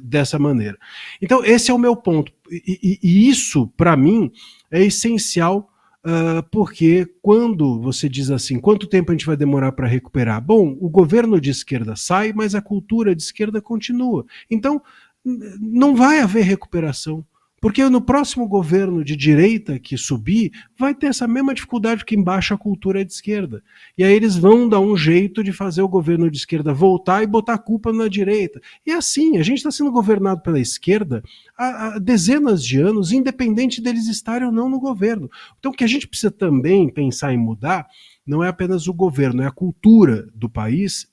dessa maneira. Então, esse é o meu ponto. E isso, para mim, é essencial, porque quando você diz assim, quanto tempo a gente vai demorar para recuperar? Bom, o governo de esquerda sai, mas a cultura de esquerda continua. Então, não vai haver recuperação. Porque no próximo governo de direita que subir, vai ter essa mesma dificuldade que embaixo a cultura é de esquerda. E aí eles vão dar um jeito de fazer o governo de esquerda voltar e botar a culpa na direita. E assim, a gente está sendo governado pela esquerda há dezenas de anos, independente deles estarem ou não no governo. Então o que a gente precisa também pensar em mudar não é apenas o governo, é a cultura do país,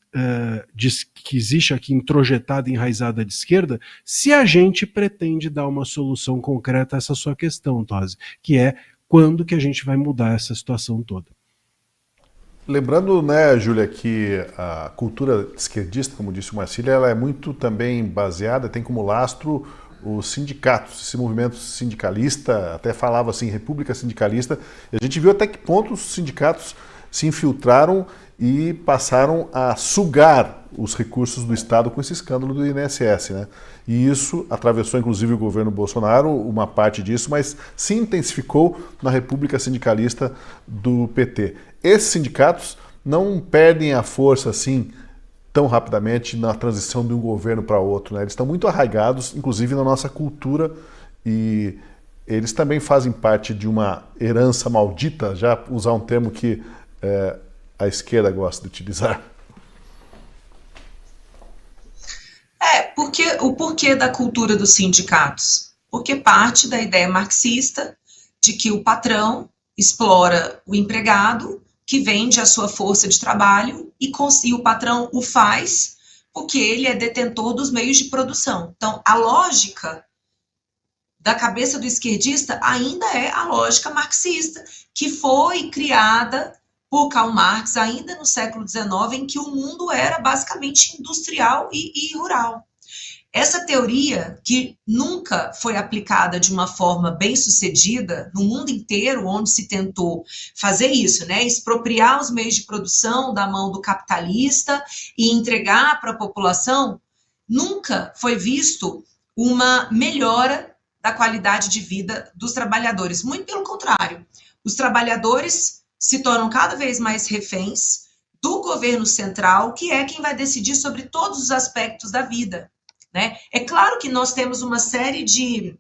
que existe aqui introjetada, enraizada de esquerda, se a gente pretende dar uma solução concreta a essa sua questão, Tosi, que é quando que a gente vai mudar essa situação toda. Lembrando, né, Júlia, que a cultura esquerdista, como disse o Marcílio, ela é muito também baseada, tem como lastro os sindicatos, esse movimento sindicalista, até falava assim, república sindicalista, e a gente viu até que ponto os sindicatos se infiltraram e passaram a sugar os recursos do Estado com esse escândalo do INSS, né? E isso atravessou inclusive o governo Bolsonaro, uma parte disso, mas se intensificou na República Sindicalista do PT. Esses sindicatos não perdem a força assim tão rapidamente na transição de um governo para outro, né? Eles estão muito arraigados, inclusive na nossa cultura, e eles também fazem parte de uma herança maldita, já usar um termo que a esquerda gosta de utilizar. Porque o porquê da cultura dos sindicatos? Porque parte da ideia marxista de que o patrão explora o empregado, que vende a sua força de trabalho, e o patrão o faz porque ele é detentor dos meios de produção. Então, a lógica da cabeça do esquerdista ainda é a lógica marxista, que foi criada por Karl Marx ainda no século XIX, em que o mundo era basicamente industrial e rural. Essa teoria, que nunca foi aplicada de uma forma bem sucedida no mundo inteiro, onde se tentou fazer isso, né? Expropriar os meios de produção da mão do capitalista e entregar para a população, nunca foi visto uma melhora da qualidade de vida dos trabalhadores. Muito pelo contrário, os trabalhadores se tornam cada vez mais reféns do governo central, que é quem vai decidir sobre todos os aspectos da vida, né? É claro que nós temos uma série de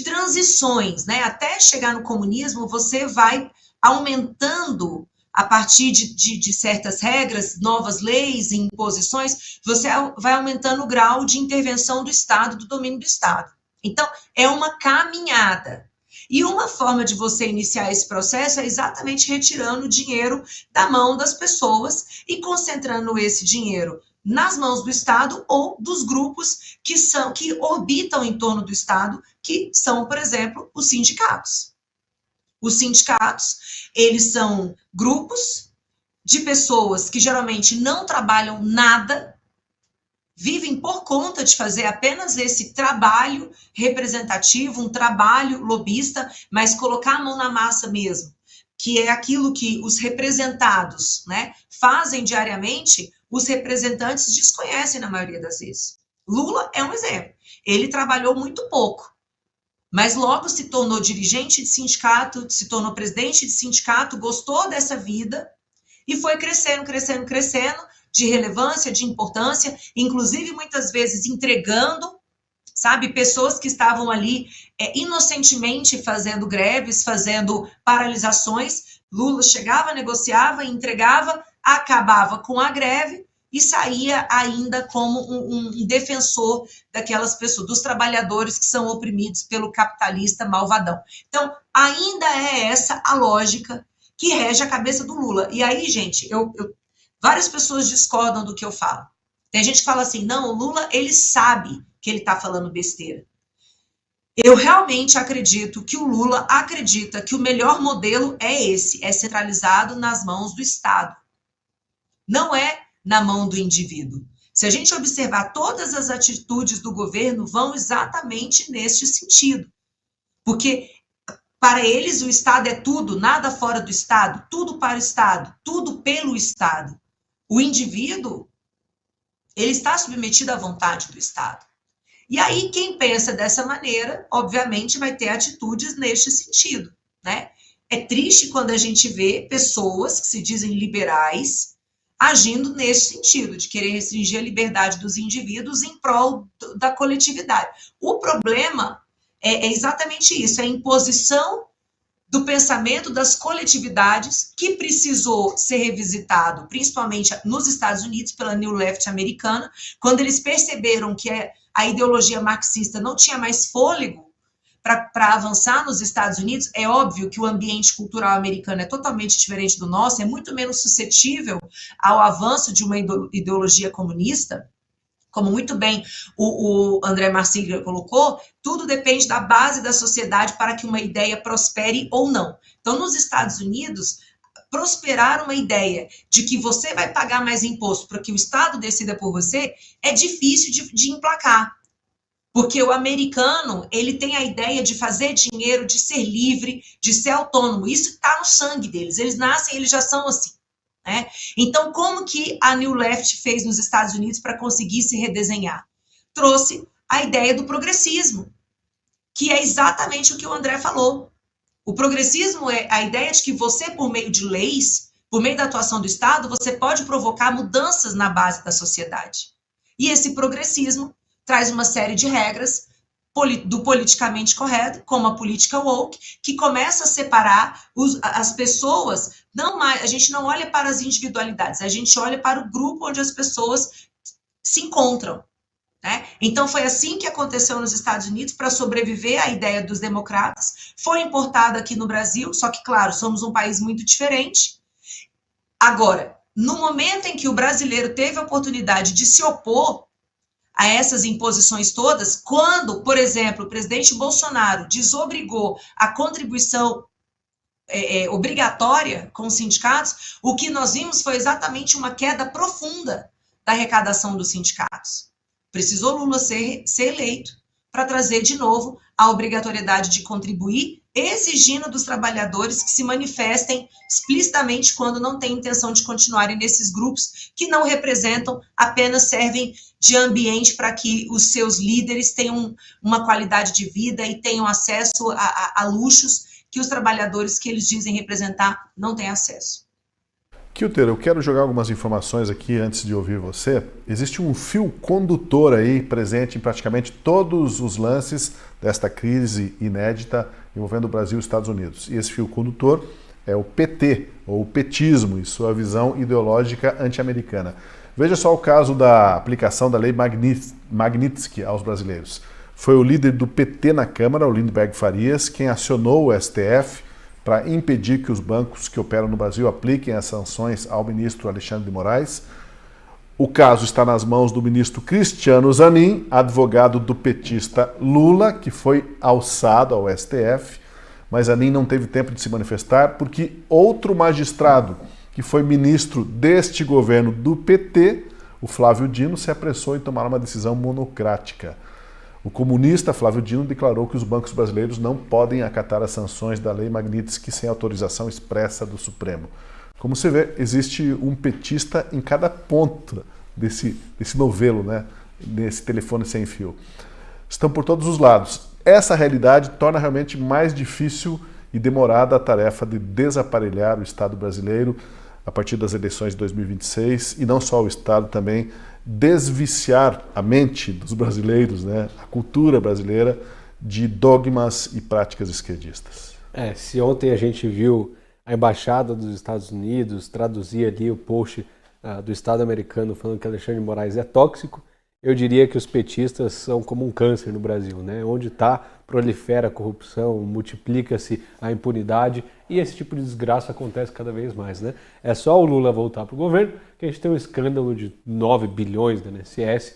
transições, né? Até chegar no comunismo, você vai aumentando, a partir de certas regras, novas leis, imposições, você vai aumentando o grau de intervenção do Estado, do domínio do Estado. Então, é uma caminhada. E uma forma de você iniciar esse processo é exatamente retirando o dinheiro da mão das pessoas e concentrando esse dinheiro nas mãos do Estado ou dos grupos que orbitam em torno do Estado, que são, por exemplo, os sindicatos. Os sindicatos, eles são grupos de pessoas que geralmente não trabalham nada, vivem por conta de fazer apenas esse trabalho representativo, um trabalho lobista, mas colocar a mão na massa mesmo, que é aquilo que os representados, né, fazem diariamente, os representantes desconhecem na maioria das vezes. Lula é um exemplo. Ele trabalhou muito pouco, mas logo se tornou dirigente de sindicato, se tornou presidente de sindicato, gostou dessa vida e foi crescendo, crescendo, crescendo, de relevância, de importância, inclusive muitas vezes entregando, sabe, pessoas que estavam ali inocentemente fazendo greves, fazendo paralisações. Lula chegava, negociava, entregava, acabava com a greve e saía ainda como um defensor daquelas pessoas, dos trabalhadores que são oprimidos pelo capitalista malvadão. Então, ainda é essa a lógica que rege a cabeça do Lula. E aí, gente, várias pessoas discordam do que eu falo. Tem gente que fala assim, não, o Lula, ele sabe que ele está falando besteira. Eu realmente acredito que o Lula acredita que o melhor modelo é esse, é centralizado nas mãos do Estado. Não é na mão do indivíduo. Se a gente observar, todas as atitudes do governo vão exatamente neste sentido. Porque para eles o Estado é tudo, nada fora do Estado, tudo para o Estado, tudo pelo Estado. O indivíduo, ele está submetido à vontade do Estado. E aí, quem pensa dessa maneira, obviamente, vai ter atitudes neste sentido, né? É triste quando a gente vê pessoas que se dizem liberais agindo nesse sentido, de querer restringir a liberdade dos indivíduos em prol da coletividade. O problema é exatamente isso, é a imposição do pensamento das coletividades, que precisou ser revisitado, principalmente nos Estados Unidos, pela New Left americana, quando eles perceberam que a ideologia marxista não tinha mais fôlego para avançar nos Estados Unidos. É óbvio que o ambiente cultural americano é totalmente diferente do nosso, é muito menos suscetível ao avanço de uma ideologia comunista. Como muito bem o André Marcílio colocou, tudo depende da base da sociedade para que uma ideia prospere ou não. Então, nos Estados Unidos, prosperar uma ideia de que você vai pagar mais imposto para que o Estado decida por você é difícil de emplacar. Porque o americano, ele tem a ideia de fazer dinheiro, de ser livre, de ser autônomo. Isso está no sangue deles. Eles nascem, eles já são assim. Né? Então, como que a New Left fez nos Estados Unidos para conseguir se redesenhar? Trouxe a ideia do progressismo, que é exatamente o que o André falou. O progressismo é a ideia de que você, por meio de leis, por meio da atuação do Estado, você pode provocar mudanças na base da sociedade. E esse progressismo traz uma série de regras do politicamente correto, como a política woke, que começa a separar as pessoas. A gente não olha para as individualidades, a gente olha para o grupo onde as pessoas se encontram. Né? Então, foi assim que aconteceu nos Estados Unidos, para sobreviver à ideia dos democratas. Foi importada aqui no Brasil, só que, claro, somos um país muito diferente. Agora, no momento em que o brasileiro teve a oportunidade de se opor a essas imposições todas, quando, por exemplo, o presidente Bolsonaro desobrigou a contribuição obrigatória com os sindicatos, o que nós vimos foi exatamente uma queda profunda da arrecadação dos sindicatos. Precisou Lula ser eleito para trazer de novo a obrigatoriedade de contribuir, exigindo dos trabalhadores que se manifestem explicitamente quando não têm intenção de continuarem nesses grupos que não representam, apenas servem de ambiente para que os seus líderes tenham uma qualidade de vida e tenham acesso a luxos que os trabalhadores que eles dizem representar não têm acesso. Kilter, eu quero jogar algumas informações aqui antes de ouvir você. Existe um fio condutor aí presente em praticamente todos os lances desta crise inédita envolvendo o Brasil e os Estados Unidos. E esse fio condutor é o PT, ou o petismo, e sua visão ideológica anti-americana. Veja só o caso da aplicação da Lei Magnitsky aos brasileiros. Foi o líder do PT na Câmara, o Lindenberg Farias, quem acionou o STF para impedir que os bancos que operam no Brasil apliquem as sanções ao ministro Alexandre de Moraes. O caso está nas mãos do ministro Cristiano Zanin, advogado do petista Lula, que foi alçado ao STF, mas Zanin não teve tempo de se manifestar porque outro magistrado, que foi ministro deste governo do PT, o Flávio Dino, se apressou em tomar uma decisão monocrática. O comunista Flávio Dino declarou que os bancos brasileiros não podem acatar as sanções da Lei Magnitsky sem autorização expressa do Supremo. Como você vê, existe um petista em cada ponta desse novelo, né? Desse telefone sem fio. Estão por todos os lados. Essa realidade torna realmente mais difícil e demorada a tarefa de desaparelhar o Estado brasileiro a partir das eleições de 2026, e não só o Estado, também desviciar a mente dos brasileiros, né, a cultura brasileira, de dogmas e práticas esquerdistas. Se ontem a gente viu a Embaixada dos Estados Unidos traduzir ali o post do Estado americano falando que Alexandre de Moraes é tóxico, eu diria que os petistas são como um câncer no Brasil, né? Onde está, prolifera a corrupção, multiplica-se a impunidade e esse tipo de desgraça acontece cada vez mais, né? É só o Lula voltar para o governo que a gente tem um escândalo de 9 bilhões do INSS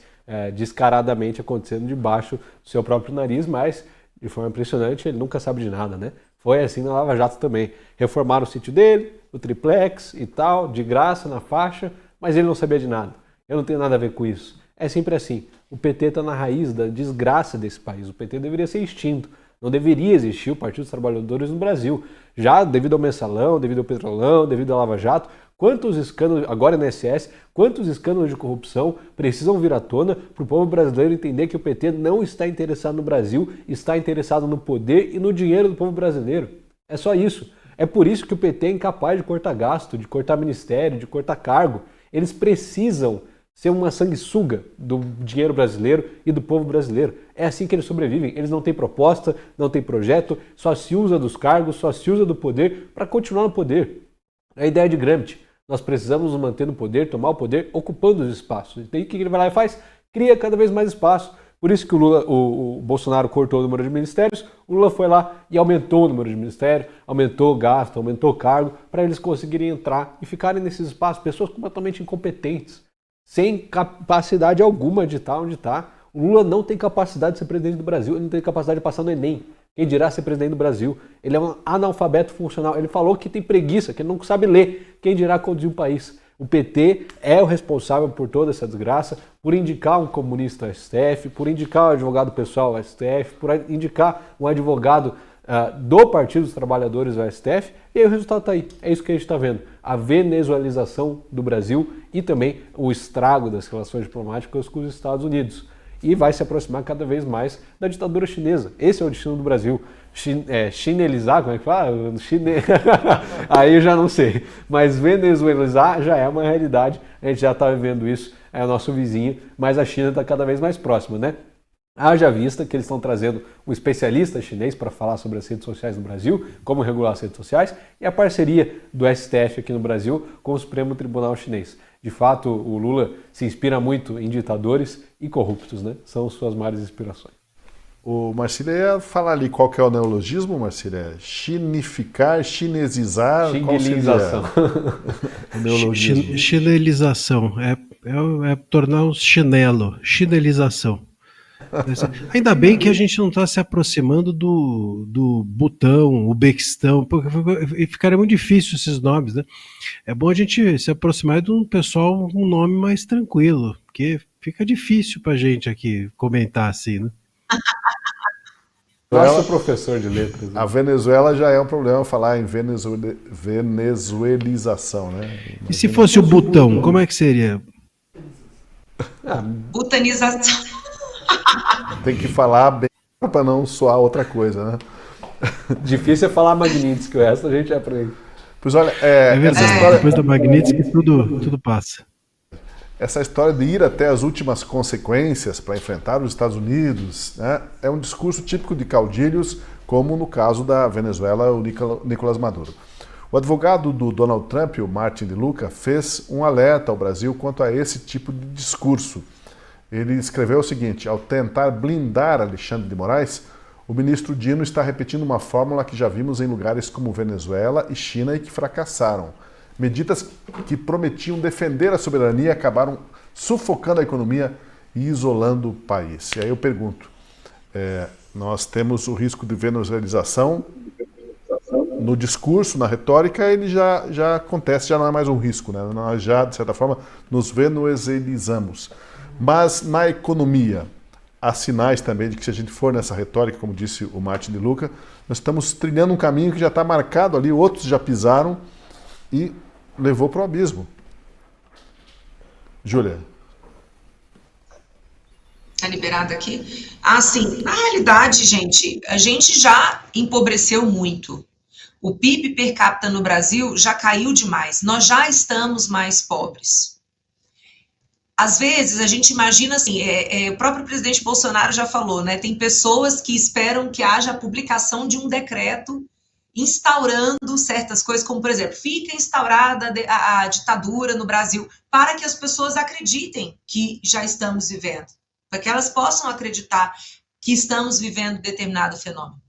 descaradamente acontecendo debaixo do seu próprio nariz, mas de forma impressionante ele nunca sabe de nada, né? Foi assim na Lava Jato também. Reformaram o sítio dele, o triplex e tal, de graça na faixa, mas ele não sabia de nada. Eu não tenho nada a ver com isso. É sempre assim. O PT está na raiz da desgraça desse país. O PT deveria ser extinto. Não deveria existir o Partido dos Trabalhadores no Brasil. Já devido ao mensalão, devido ao petrolão, devido à Lava Jato, quantos escândalos, agora no INSS, quantos escândalos de corrupção precisam vir à tona para o povo brasileiro entender que o PT não está interessado no Brasil, está interessado no poder e no dinheiro do povo brasileiro. É só isso. É por isso que o PT é incapaz de cortar gasto, de cortar ministério, de cortar cargo. Eles precisam ser uma sanguessuga do dinheiro brasileiro e do povo brasileiro. É assim que eles sobrevivem. Eles não têm proposta, não têm projeto, só se usa dos cargos, só se usa do poder para continuar no poder. É a ideia de Gramsci. Nós precisamos nos manter no poder, tomar o poder, ocupando os espaços. E o que ele vai lá e faz? Cria cada vez mais espaço. Por isso que o Bolsonaro cortou o número de ministérios, o Lula foi lá e aumentou o número de ministérios, aumentou o gasto, aumentou o cargo, para eles conseguirem entrar e ficarem nesses espaços. Pessoas completamente incompetentes, sem capacidade alguma de estar onde está. O Lula não tem capacidade de ser presidente do Brasil, ele não tem capacidade de passar no Enem. Quem dirá ser presidente do Brasil? Ele é um analfabeto funcional. Ele falou que tem preguiça, que ele não sabe ler. Quem dirá conduzir o país? O PT é o responsável por toda essa desgraça, por indicar um comunista ao STF, por indicar um advogado pessoal ao STF, por indicar um advogado do Partido dos Trabalhadores ao STF, e aí o resultado está aí. É isso que a gente está vendo. A venezuelização do Brasil e também o estrago das relações diplomáticas com os Estados Unidos. E vai se aproximar cada vez mais da ditadura chinesa. Esse é o destino do Brasil. Chinelizar, como é que fala? Aí eu já não sei. Mas venezuelizar já é uma realidade. A gente já está vivendo isso, é o nosso vizinho, mas a China está cada vez mais próxima, né? Haja vista que eles estão trazendo um especialista chinês para falar sobre as redes sociais no Brasil, como regular as redes sociais, e a parceria do STF aqui no Brasil com o Supremo Tribunal Chinês. De fato, o Lula se inspira muito em ditadores e corruptos, né? São suas maiores inspirações. O Marcílio ia falar ali qual que é o neologismo, Marcílio? Chinificar, chinesizar, Chinelização. Chinelização. É tornar um chinelo. Chinelização. Ainda bem que a gente não está se aproximando do Butão, Uzbequistão, porque ficaria muito difícil esses nomes, né? É bom a gente se aproximar de um pessoal com um nome mais tranquilo, porque Fica difícil pra gente aqui comentar assim, né? Nosso professor de letras. A Venezuela já é um problema falar em venezuelização, né? E se fosse o Butão, como é que seria? Butanização. Tem que falar bem para não soar outra coisa, né? Difícil é falar Magnitsky, o resto a gente aprende. Pois olha, É verdade, essa história, depois da Magnitsky tudo passa. essa história de ir até as últimas consequências para enfrentar os Estados Unidos, né, é um discurso típico de caudilhos, como no caso da Venezuela, o Nicolás Maduro. O advogado do Donald Trump, o Martin de Luca, fez um alerta ao Brasil quanto a esse tipo de discurso. Ele escreveu o seguinte: ao tentar blindar Alexandre de Moraes, o ministro Dino está repetindo uma fórmula que já vimos em lugares como Venezuela e China e que fracassaram. Medidas que prometiam defender a soberania acabaram sufocando a economia e isolando o país. E aí eu pergunto, nós temos o risco de venezuelização no discurso, na retórica, ele já acontece, já não é mais um risco, né? Nós já, de certa forma, nos venezuelizamos. Mas na economia, há sinais também de que se a gente for nessa retórica, como disse o Martin de Luca, nós estamos trilhando um caminho que já está marcado ali, outros já pisaram e levou para o abismo. Júlia. Tá liberado aqui? Ah, sim. Na realidade, gente, a gente já empobreceu muito. O PIB per capita no Brasil já caiu demais. Nós já estamos mais pobres. Às vezes, a gente imagina assim, o próprio presidente Bolsonaro já falou, né? Tem pessoas que esperam que haja a publicação de um decreto instaurando certas coisas, como, por exemplo, fica instaurada a ditadura no Brasil, para que as pessoas acreditem que já estamos vivendo, para que elas possam acreditar que estamos vivendo determinado fenômeno.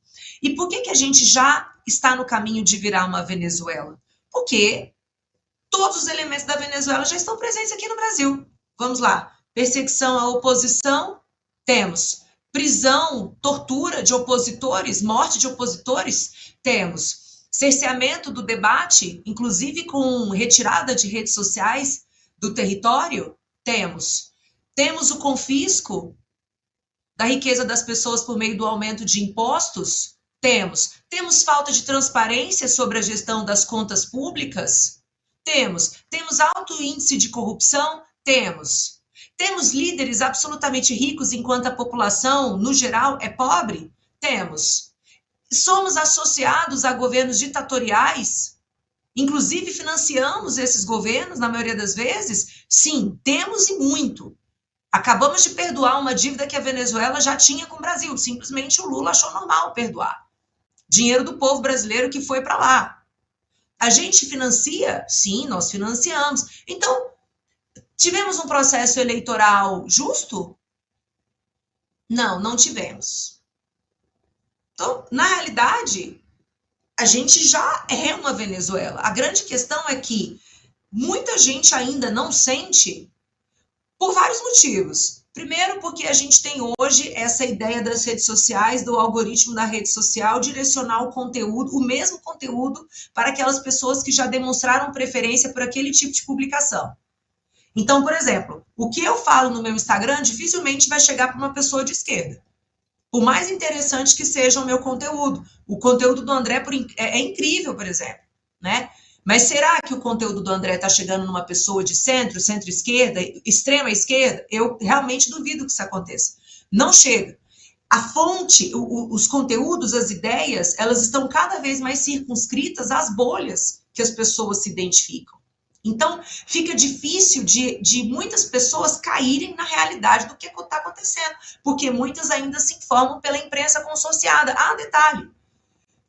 E por que a gente já está no caminho de virar uma Venezuela? Porque todos os elementos da Venezuela já estão presentes aqui no Brasil. Vamos lá, perseguição à oposição, temos. Prisão, tortura de opositores, morte de opositores, temos. Cerceamento do debate, inclusive com retirada de redes sociais do território, temos. Temos o confisco da riqueza das pessoas por meio do aumento de impostos, temos. Temos falta de transparência sobre a gestão das contas públicas, temos. Temos alto índice de corrupção, temos. Temos líderes absolutamente ricos enquanto a população, no geral, é pobre? Temos. Somos associados a governos ditatoriais? Inclusive financiamos esses governos, na maioria das vezes? Sim, temos e muito. Acabamos de perdoar uma dívida que a Venezuela já tinha com o Brasil. Simplesmente o Lula achou normal perdoar. Dinheiro do povo brasileiro que foi para lá. A gente financia? Sim, nós financiamos. Então, tivemos um processo eleitoral justo? Não, não tivemos. Então, na realidade, a gente já é uma Venezuela. A grande questão é que muita gente ainda não sente por vários motivos. Primeiro, porque a gente tem hoje essa ideia das redes sociais, do algoritmo da rede social, direcionar o conteúdo, o mesmo conteúdo, para aquelas pessoas que já demonstraram preferência por aquele tipo de publicação. Então, por exemplo, o que eu falo no meu Instagram dificilmente vai chegar para uma pessoa de esquerda. Por mais interessante que seja o meu conteúdo. O conteúdo do André é incrível, por exemplo, né? Mas será que o conteúdo do André está chegando numa pessoa de centro, centro-esquerda, extrema esquerda? Eu realmente duvido que isso aconteça. Não chega. A fonte, os conteúdos, as ideias, elas estão cada vez mais circunscritas às bolhas que as pessoas se identificam. Então, fica difícil de muitas pessoas caírem na realidade do que está acontecendo, porque muitas ainda se informam pela imprensa consorciada. Ah, detalhe,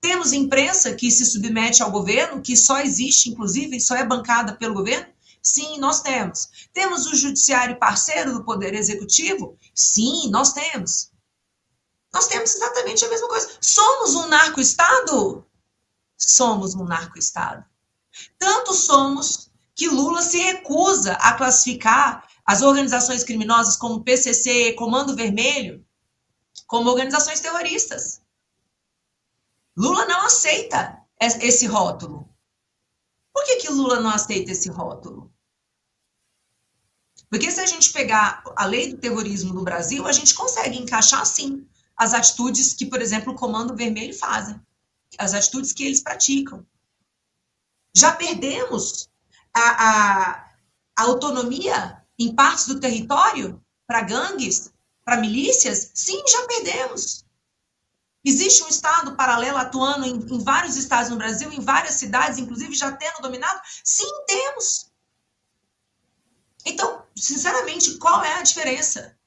temos imprensa que se submete ao governo, que só existe, inclusive, só é bancada pelo governo? Sim, nós temos. Temos o judiciário parceiro do Poder Executivo? Sim, nós temos. Nós temos exatamente a mesma coisa. Somos um narco-estado? Somos um narco-estado. Tanto somos que Lula se recusa a classificar as organizações criminosas como PCC, Comando Vermelho, como organizações terroristas. Lula não aceita esse rótulo. Por que Lula não aceita esse rótulo? Porque se a gente pegar a lei do terrorismo no Brasil, a gente consegue encaixar, sim, as atitudes que, por exemplo, o Comando Vermelho fazem, as atitudes que eles praticam. Já perdemos a autonomia em partes do território para gangues, para milícias? Sim, já perdemos. Existe um Estado paralelo atuando em vários estados no Brasil, em várias cidades, inclusive já tendo dominado? Sim, temos. Então, sinceramente, qual é a diferença?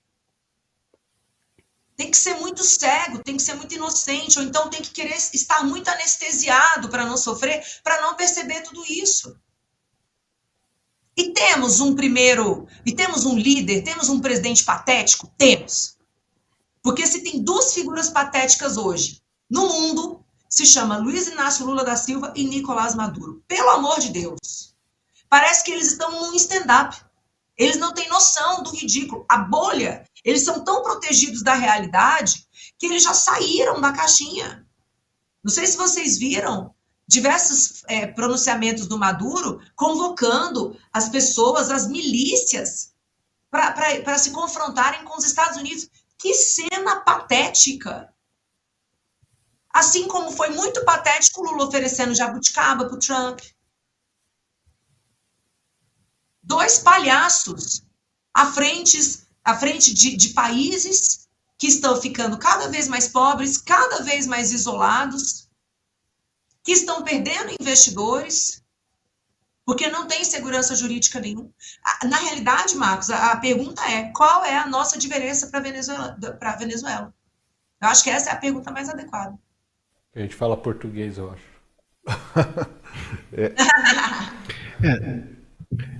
Tem que ser muito cego, tem que ser muito inocente, ou então tem que querer estar muito anestesiado para não sofrer, para não perceber tudo isso. E temos um líder, temos um presidente patético? Temos. Porque se tem duas figuras patéticas hoje no mundo, se chama Luiz Inácio Lula da Silva e Nicolás Maduro. Pelo amor de Deus. Parece que eles estão num stand-up. Eles não têm noção do ridículo. A bolha, eles são tão protegidos da realidade que eles já saíram da caixinha. Não sei se vocês viram diversos pronunciamentos do Maduro convocando as pessoas, as milícias, para se confrontarem com os Estados Unidos. Que cena patética! Assim como foi muito patético o Lula oferecendo jabuticaba para o Trump. Dois palhaços à frente de países que estão ficando cada vez mais pobres, cada vez mais isolados, que estão perdendo investidores, porque não tem segurança jurídica nenhuma. Na realidade, Marcos, a pergunta é: qual é a nossa diferença para a Venezuela? Eu acho que essa é a pergunta mais adequada. A gente fala português, eu acho.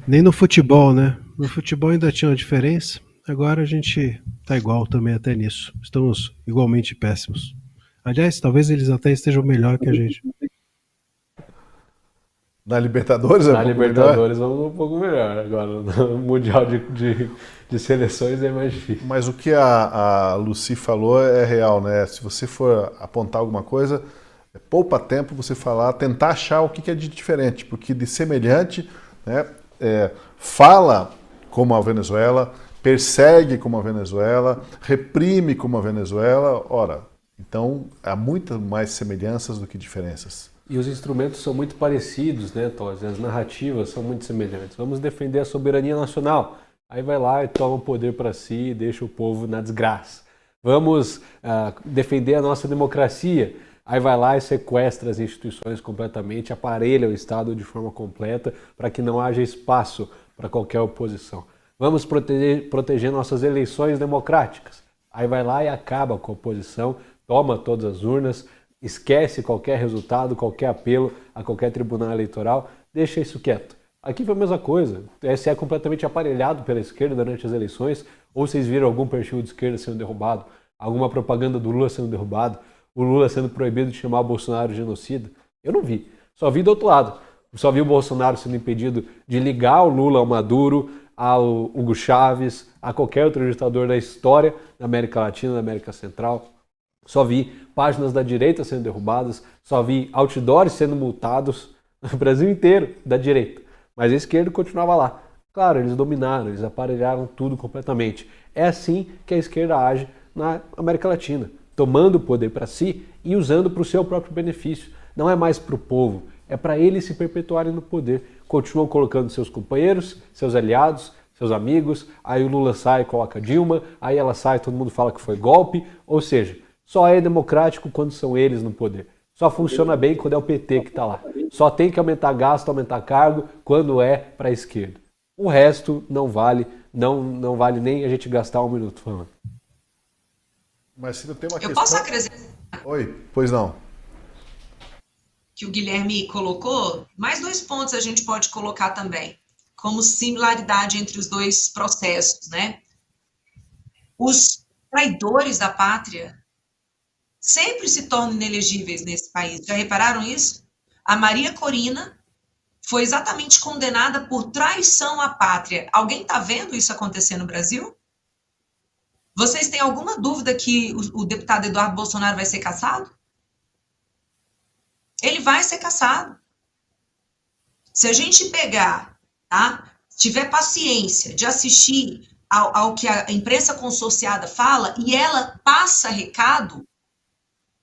Nem no futebol, né? No futebol ainda tinha uma diferença. Agora a gente tá igual também até nisso. Estamos igualmente péssimos. Aliás, talvez eles até estejam melhor que a gente. Na Libertadores Na Libertadores vamos um pouco melhor. Agora, no Mundial de Seleções é mais difícil. Mas o que a Lucy falou é real, né? Se você for apontar alguma coisa, poupa tempo você falar, tentar achar o que é de diferente, porque de semelhante, né, fala como a Venezuela, persegue como a Venezuela, reprime como a Venezuela. Ora, então há muitas mais semelhanças do que diferenças. E os instrumentos são muito parecidos, né, Tosi? As narrativas são muito semelhantes. Vamos defender a soberania nacional. Aí vai lá e toma o poder para si e deixa o povo na desgraça. Vamos defender a nossa democracia. Aí vai lá e sequestra as instituições completamente, aparelha o Estado de forma completa para que não haja espaço para qualquer oposição. Vamos proteger nossas eleições democráticas. Aí vai lá e acaba com a oposição, toma todas as urnas, esquece qualquer resultado, qualquer apelo a qualquer tribunal eleitoral, deixa isso quieto. Aqui foi a mesma coisa, o TSE é completamente aparelhado pela esquerda durante as eleições, ou vocês viram algum perfil de esquerda sendo derrubado, alguma propaganda do Lula sendo derrubado, o Lula sendo proibido de chamar o Bolsonaro de genocida? Eu não vi, só vi do outro lado. Só vi o Bolsonaro sendo impedido de ligar o Lula ao Maduro, ao Hugo Chávez, a qualquer outro ditador da história da América Latina, da América Central. Só vi páginas da direita sendo derrubadas, só vi outdoors sendo multados no Brasil inteiro da direita. Mas a esquerda continuava lá. Claro, eles dominaram, eles aparelharam tudo completamente. É assim que a esquerda age na América Latina, tomando o poder para si e usando para o seu próprio benefício. Não é mais para o povo, é para eles se perpetuarem no poder. Continuam colocando seus companheiros, seus aliados, seus amigos, aí o Lula sai e coloca a Dilma, aí ela sai e todo mundo fala que foi golpe, ou seja, só é democrático quando são eles no poder. Só funciona bem quando é o PT que está lá. Só tem que aumentar gasto, aumentar cargo quando é para a esquerda. O resto não vale, não vale nem a gente gastar um minuto falando. Mas se não tem uma Eu questão... posso acrescentar Oi, pois não. que o Guilherme colocou? Mais 2 pontos a gente pode colocar também, como similaridade entre os dois processos, né? Os traidores da pátria sempre se tornam inelegíveis nesse país. Já repararam isso? A Maria Corina foi exatamente condenada por traição à pátria. Alguém está vendo isso acontecer no Brasil? Vocês têm alguma dúvida que o deputado Eduardo Bolsonaro vai ser cassado? Ele vai ser cassado. Se a gente pegar, tá? tiver paciência de assistir ao que a imprensa consorciada fala e ela passa recado,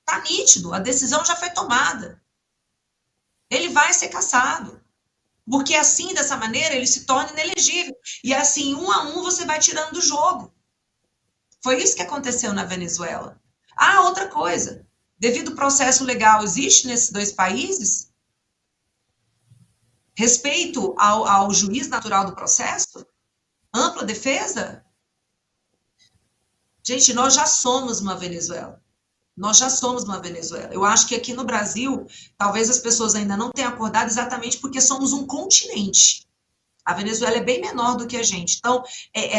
tá nítido, a decisão já foi tomada. Ele vai ser cassado. Porque assim, dessa maneira, ele se torna inelegível. E assim, 1 a 1, você vai tirando do jogo. Foi isso que aconteceu na Venezuela. Ah, outra coisa. Devido ao processo legal existe nesses 2 países, respeito ao juiz natural do processo, ampla defesa. Gente, nós já somos uma Venezuela. Nós já somos uma Venezuela. Eu acho que aqui no Brasil, talvez as pessoas ainda não tenham acordado exatamente porque somos um continente. A Venezuela é bem menor do que a gente. Então,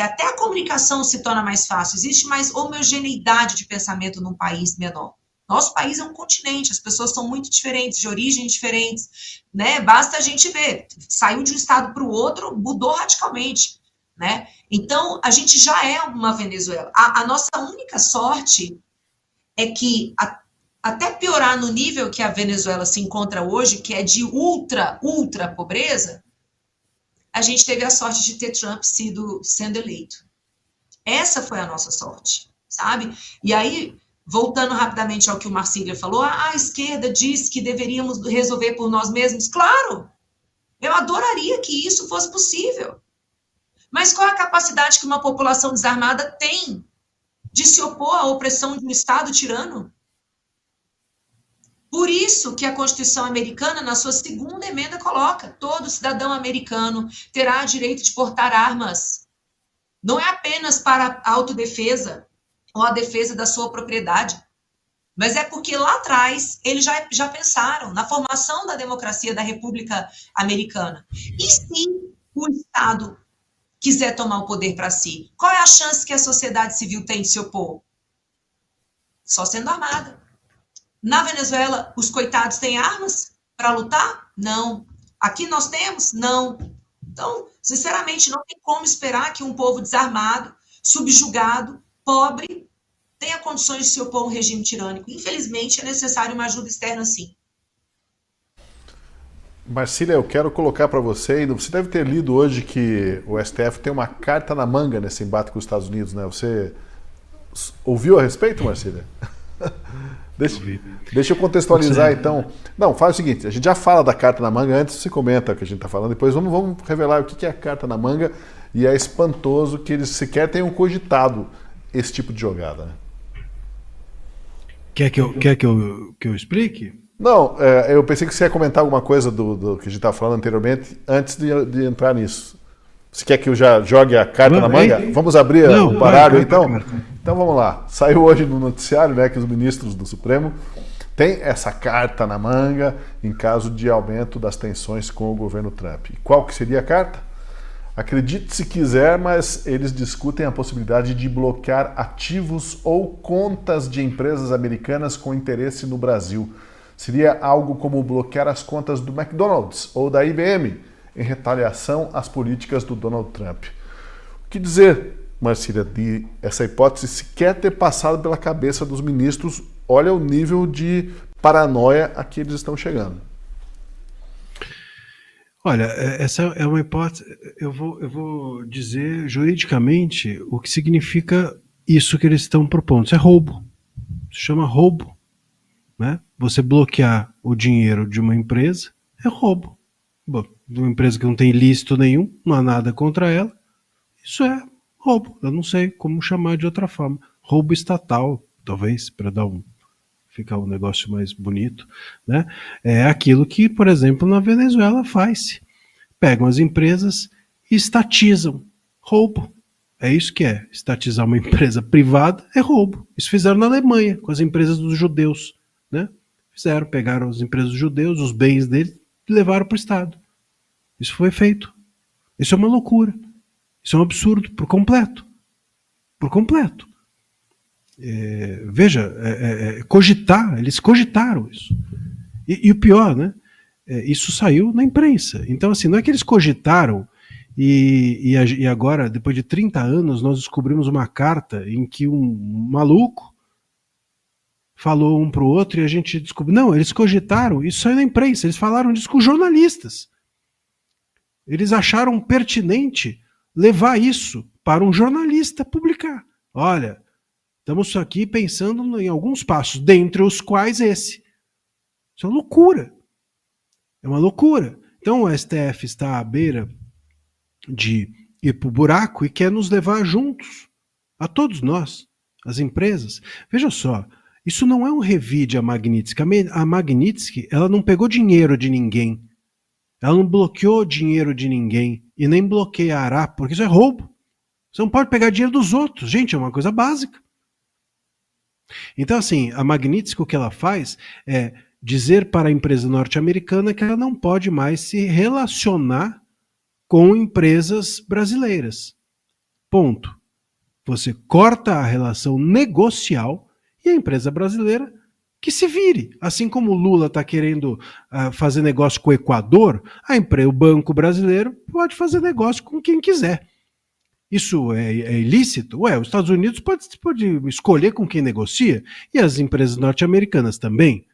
até a comunicação se torna mais fácil. Existe mais homogeneidade de pensamento num país menor. Nosso país é um continente, as pessoas são muito diferentes, de origens diferentes, né? Basta a gente ver, saiu de um estado para o outro, mudou radicalmente, né? Então, a gente já é uma Venezuela. A nossa única sorte é que, até piorar no nível que a Venezuela se encontra hoje, que é de ultra pobreza, a gente teve a sorte de ter Trump sendo eleito. Essa foi a nossa sorte, sabe? E aí, voltando rapidamente ao que o Marcília falou, a esquerda diz que deveríamos resolver por nós mesmos. Claro, eu adoraria que isso fosse possível. Mas qual é a capacidade que uma população desarmada tem de se opor à opressão de um Estado tirano? Por isso que a Constituição americana, na sua 2ª emenda, coloca: todo cidadão americano terá direito de portar armas. Não é apenas para a autodefesa ou a defesa da sua propriedade, mas é porque lá atrás eles já pensaram na formação da democracia da República Americana. E se o Estado quiser tomar o poder para si, qual é a chance que a sociedade civil tem de se opor? Só sendo armada. Na Venezuela, os coitados têm armas para lutar? Não. Aqui nós temos? Não. Então, sinceramente, não tem como esperar que um povo desarmado, subjugado, pobre, tenha condições de se opor a um regime tirânico. Infelizmente, é necessário uma ajuda externa, sim. Marcília, eu quero colocar para você, você deve ter lido hoje que o STF tem uma carta na manga nesse embate com os Estados Unidos, né? Você ouviu a respeito, Marcília? Deixa eu contextualizar, então. Não, faz o seguinte, a gente já fala da carta na manga, antes você comenta o que a gente está falando, depois vamos revelar o que é a carta na manga, e é espantoso que eles sequer tenham cogitado esse tipo de jogada. Né? Quer que eu explique? Não, eu pensei que você ia comentar alguma coisa do que a gente estava falando anteriormente, antes de entrar nisso. Você quer que eu já jogue a carta na manga? Vamos abrir o baralho, então? Então vamos lá. Saiu hoje no noticiário, né, que os ministros do Supremo têm essa carta na manga em caso de aumento das tensões com o governo Trump. E qual que seria a carta? Acredite se quiser, mas eles discutem a possibilidade de bloquear ativos ou contas de empresas americanas com interesse no Brasil. Seria algo como bloquear as contas do McDonald's ou da IBM, em retaliação às políticas do Donald Trump. O que dizer, Marcília, de essa hipótese sequer ter passado pela cabeça dos ministros? Olha o nível de paranoia a que eles estão chegando. Olha, essa é uma hipótese. Eu vou dizer juridicamente o que significa isso que eles estão propondo. Isso é roubo. Se chama roubo. Né? Você bloquear o dinheiro de uma empresa é roubo. Bom, de uma empresa que não tem ilícito nenhum, não há nada contra ela, isso é roubo. Eu não sei como chamar de outra forma. Roubo estatal, talvez, para ficar um negócio mais bonito. Né? É aquilo que, por exemplo, na Venezuela faz. Pegam as empresas e estatizam. Roubo. É isso que é. Estatizar uma empresa privada é roubo. Isso fizeram na Alemanha, com as empresas dos judeus. Né? Pegaram as empresas dos judeus, os bens deles, e levaram para o Estado. Isso foi feito. Isso é uma loucura. Isso é um absurdo, por completo. Por completo. Veja, cogitar, eles cogitaram isso. E o pior, né? Isso saiu na imprensa. Então, assim, não é que eles cogitaram e agora, depois de 30 anos, nós descobrimos uma carta em que um maluco falou um para o outro e a gente descobriu. Não, eles cogitaram, isso saiu na imprensa, eles falaram disso com jornalistas. Eles acharam pertinente levar isso para um jornalista publicar. Olha, estamos aqui pensando em alguns passos, dentre os quais esse. Isso é uma loucura. É uma loucura. Então o STF está à beira de ir para o buraco e quer nos levar juntos, a todos nós, as empresas. Veja só, isso não é um revide a Magnitsky. A Magnitsky, ela não pegou dinheiro de ninguém. Ela não bloqueou dinheiro de ninguém e nem bloqueará, porque isso é roubo. Você não pode pegar dinheiro dos outros. Gente, é uma coisa básica. Então, assim, a Magnitsky, o que ela faz é dizer para a empresa norte-americana que ela não pode mais se relacionar com empresas brasileiras. Ponto. Você corta a relação negocial e a empresa brasileira que se vire. Assim como o Lula está querendo fazer negócio com o Equador, o Banco Brasileiro pode fazer negócio com quem quiser. Isso é ilícito? Os Estados Unidos pode escolher com quem negocia e as empresas norte-americanas também.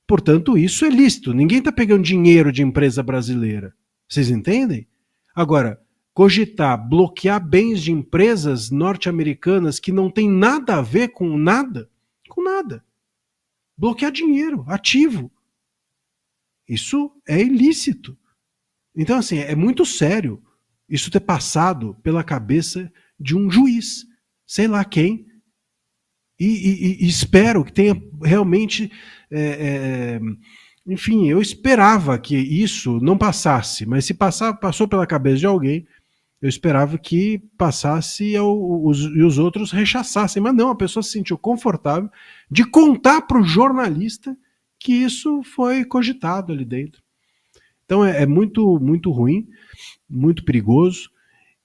Portanto, isso é lícito. Ninguém está pegando dinheiro de empresa brasileira. Vocês entendem? Agora, cogitar, bloquear bens de empresas norte-americanas que não tem nada a ver com nada. Bloquear dinheiro, ativo. Isso é ilícito. Então, assim, é muito sério isso ter passado pela cabeça de um juiz, sei lá quem, e espero que tenha realmente... enfim, eu esperava que isso não passasse, mas se passou pela cabeça de alguém, eu esperava que passasse e os outros rechaçassem. Mas não, a pessoa se sentiu confortável de contar para o jornalista que isso foi cogitado ali dentro. Então é muito, muito ruim, muito perigoso.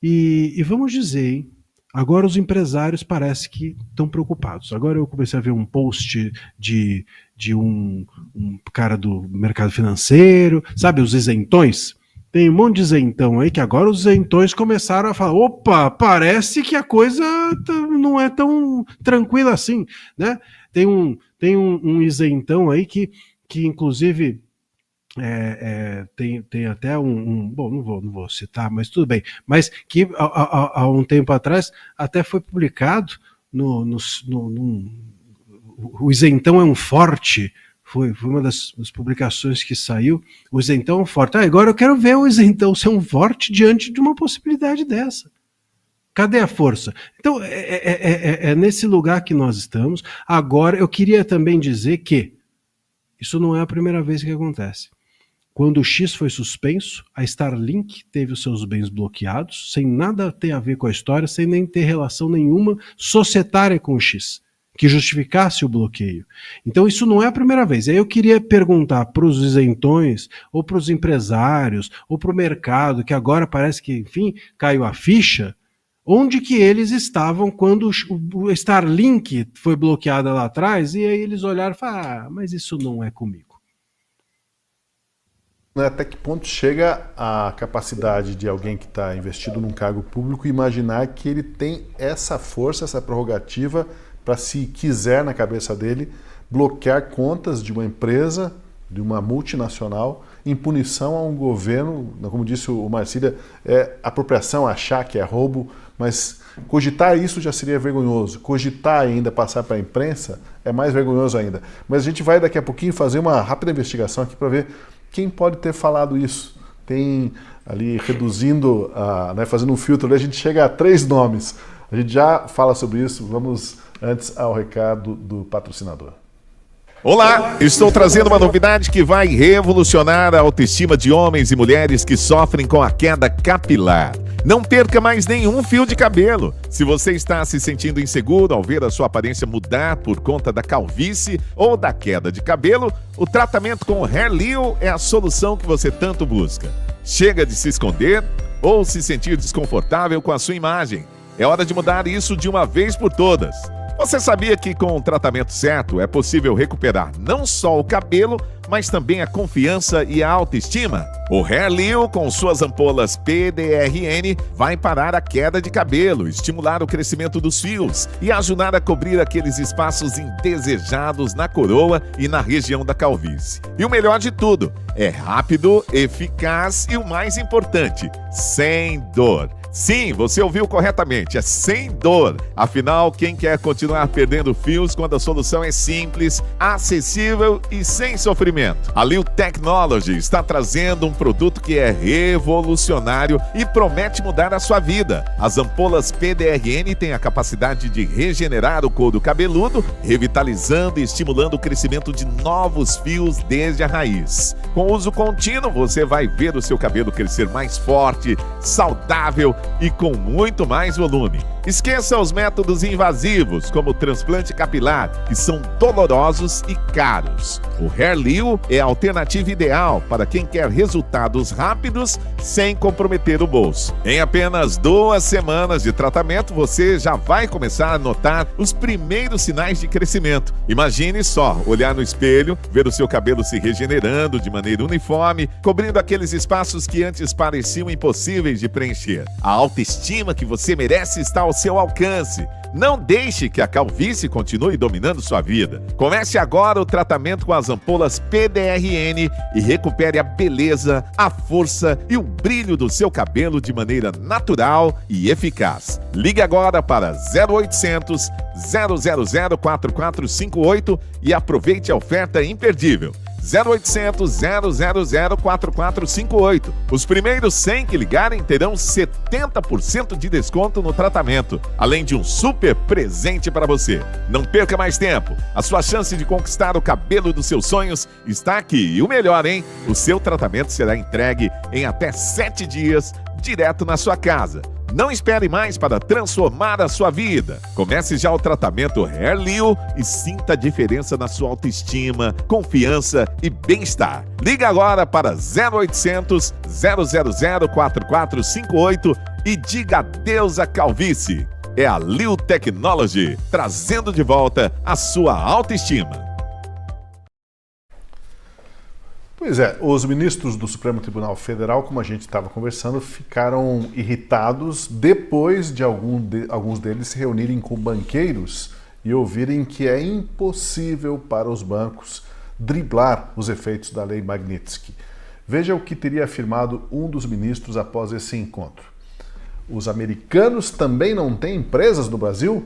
E vamos dizer, hein, agora os empresários parece que estão preocupados. Agora eu comecei a ver um post de um cara do mercado financeiro, sabe, os isentões? Tem um monte de isentão aí que agora os isentões começaram a falar, opa, parece que a coisa não é tão tranquila assim, né? Tem um isentão aí que inclusive tem até bom, não vou citar, mas tudo bem, mas que há um tempo atrás até foi publicado o isentão é um forte. Foi uma das publicações que saiu, o isentão forte. Agora eu quero ver o isentão ser um forte diante de uma possibilidade dessa. Cadê a força? Então, é nesse lugar que nós estamos. Agora, eu queria também dizer que isso não é a primeira vez que acontece. Quando o X foi suspenso, a Starlink teve os seus bens bloqueados, sem nada ter a ver com a história, sem nem ter relação nenhuma societária com o X, que justificasse o bloqueio. Então isso não é a primeira vez. Aí eu queria perguntar para os isentões, ou para os empresários, ou para o mercado, que agora parece que, enfim, caiu a ficha, onde que eles estavam quando o Starlink foi bloqueado lá atrás, e aí eles olharam e falaram, mas isso não é comigo. Até que ponto chega a capacidade de alguém que está investido num cargo público imaginar que ele tem essa força, essa prerrogativa para, se quiser, na cabeça dele, bloquear contas de uma empresa, de uma multinacional, em punição a um governo, como disse o Marcília, é apropriação, achar que é roubo, mas cogitar isso já seria vergonhoso. Cogitar ainda passar para a imprensa é mais vergonhoso ainda. Mas a gente vai daqui a pouquinho fazer uma rápida investigação aqui para ver quem pode ter falado isso. Tem ali, reduzindo, fazendo um filtro ali, a gente chega a 3 nomes. A gente já fala sobre isso, vamos antes ao recado do patrocinador. Olá, estou trazendo uma novidade que vai revolucionar a autoestima de homens e mulheres que sofrem com a queda capilar. Não perca mais nenhum fio de cabelo. Se você está se sentindo inseguro ao ver a sua aparência mudar por conta da calvície ou da queda de cabelo, o tratamento com o Hair Leo é a solução que você tanto busca. Chega de se esconder ou se sentir desconfortável com a sua imagem. É hora de mudar isso de uma vez por todas. Você sabia que com o tratamento certo é possível recuperar não só o cabelo, mas também a confiança e a autoestima? O Hair Leo, com suas ampolas PDRN, vai parar a queda de cabelo, estimular o crescimento dos fios e ajudar a cobrir aqueles espaços indesejados na coroa e na região da calvície. E o melhor de tudo, é rápido, eficaz e o mais importante, sem dor. Sim, você ouviu corretamente, é sem dor. Afinal, quem quer continuar perdendo fios quando a solução é simples, acessível e sem sofrimento? A Liu Technology está trazendo um produto que é revolucionário e promete mudar a sua vida. As ampolas PDRN têm a capacidade de regenerar o couro cabeludo, revitalizando e estimulando o crescimento de novos fios desde a raiz. Com uso contínuo, você vai ver o seu cabelo crescer mais forte, saudável e com muito mais volume. Esqueça os métodos invasivos, como o transplante capilar, que são dolorosos e caros. O Hair Leo é a alternativa ideal para quem quer resultados rápidos sem comprometer o bolso. Em apenas 2 semanas de tratamento, você já vai começar a notar os primeiros sinais de crescimento. Imagine só, olhar no espelho, ver o seu cabelo se regenerando de maneira uniforme, cobrindo aqueles espaços que antes pareciam impossíveis de preencher. A autoestima que você merece está ao seu alcance. Não deixe que a calvície continue dominando sua vida. Comece agora o tratamento com as ampolas PDRN e recupere a beleza, a força e o brilho do seu cabelo de maneira natural e eficaz. Ligue agora para 0800 000 4458 e aproveite a oferta imperdível. 0800 000 4458. Os primeiros 100 que ligarem terão 70% de desconto no tratamento, além de um super presente para você. Não perca mais tempo. A sua chance de conquistar o cabelo dos seus sonhos está aqui. E o melhor, hein? O seu tratamento será entregue em até 7 dias, direto na sua casa. Não espere mais para transformar a sua vida. Comece já o tratamento Hair Leo e sinta a diferença na sua autoestima, confiança e bem-estar. Liga agora para 0800 000 4458 e diga adeus à calvície. É a Liu Technology, trazendo de volta a sua autoestima. Pois é, os ministros do Supremo Tribunal Federal, como a gente estava conversando, ficaram irritados depois de alguns deles se reunirem com banqueiros e ouvirem que é impossível para os bancos driblar os efeitos da Lei Magnitsky. Veja o que teria afirmado um dos ministros após esse encontro. Os americanos também não têm empresas no Brasil?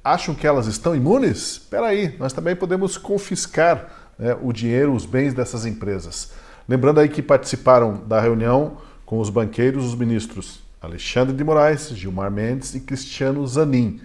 Acham que elas estão imunes? Espera aí, nós também podemos confiscar o dinheiro, os bens dessas empresas. Lembrando aí que participaram da reunião com os banqueiros os ministros Alexandre de Moraes, Gilmar Mendes e Cristiano Zanin.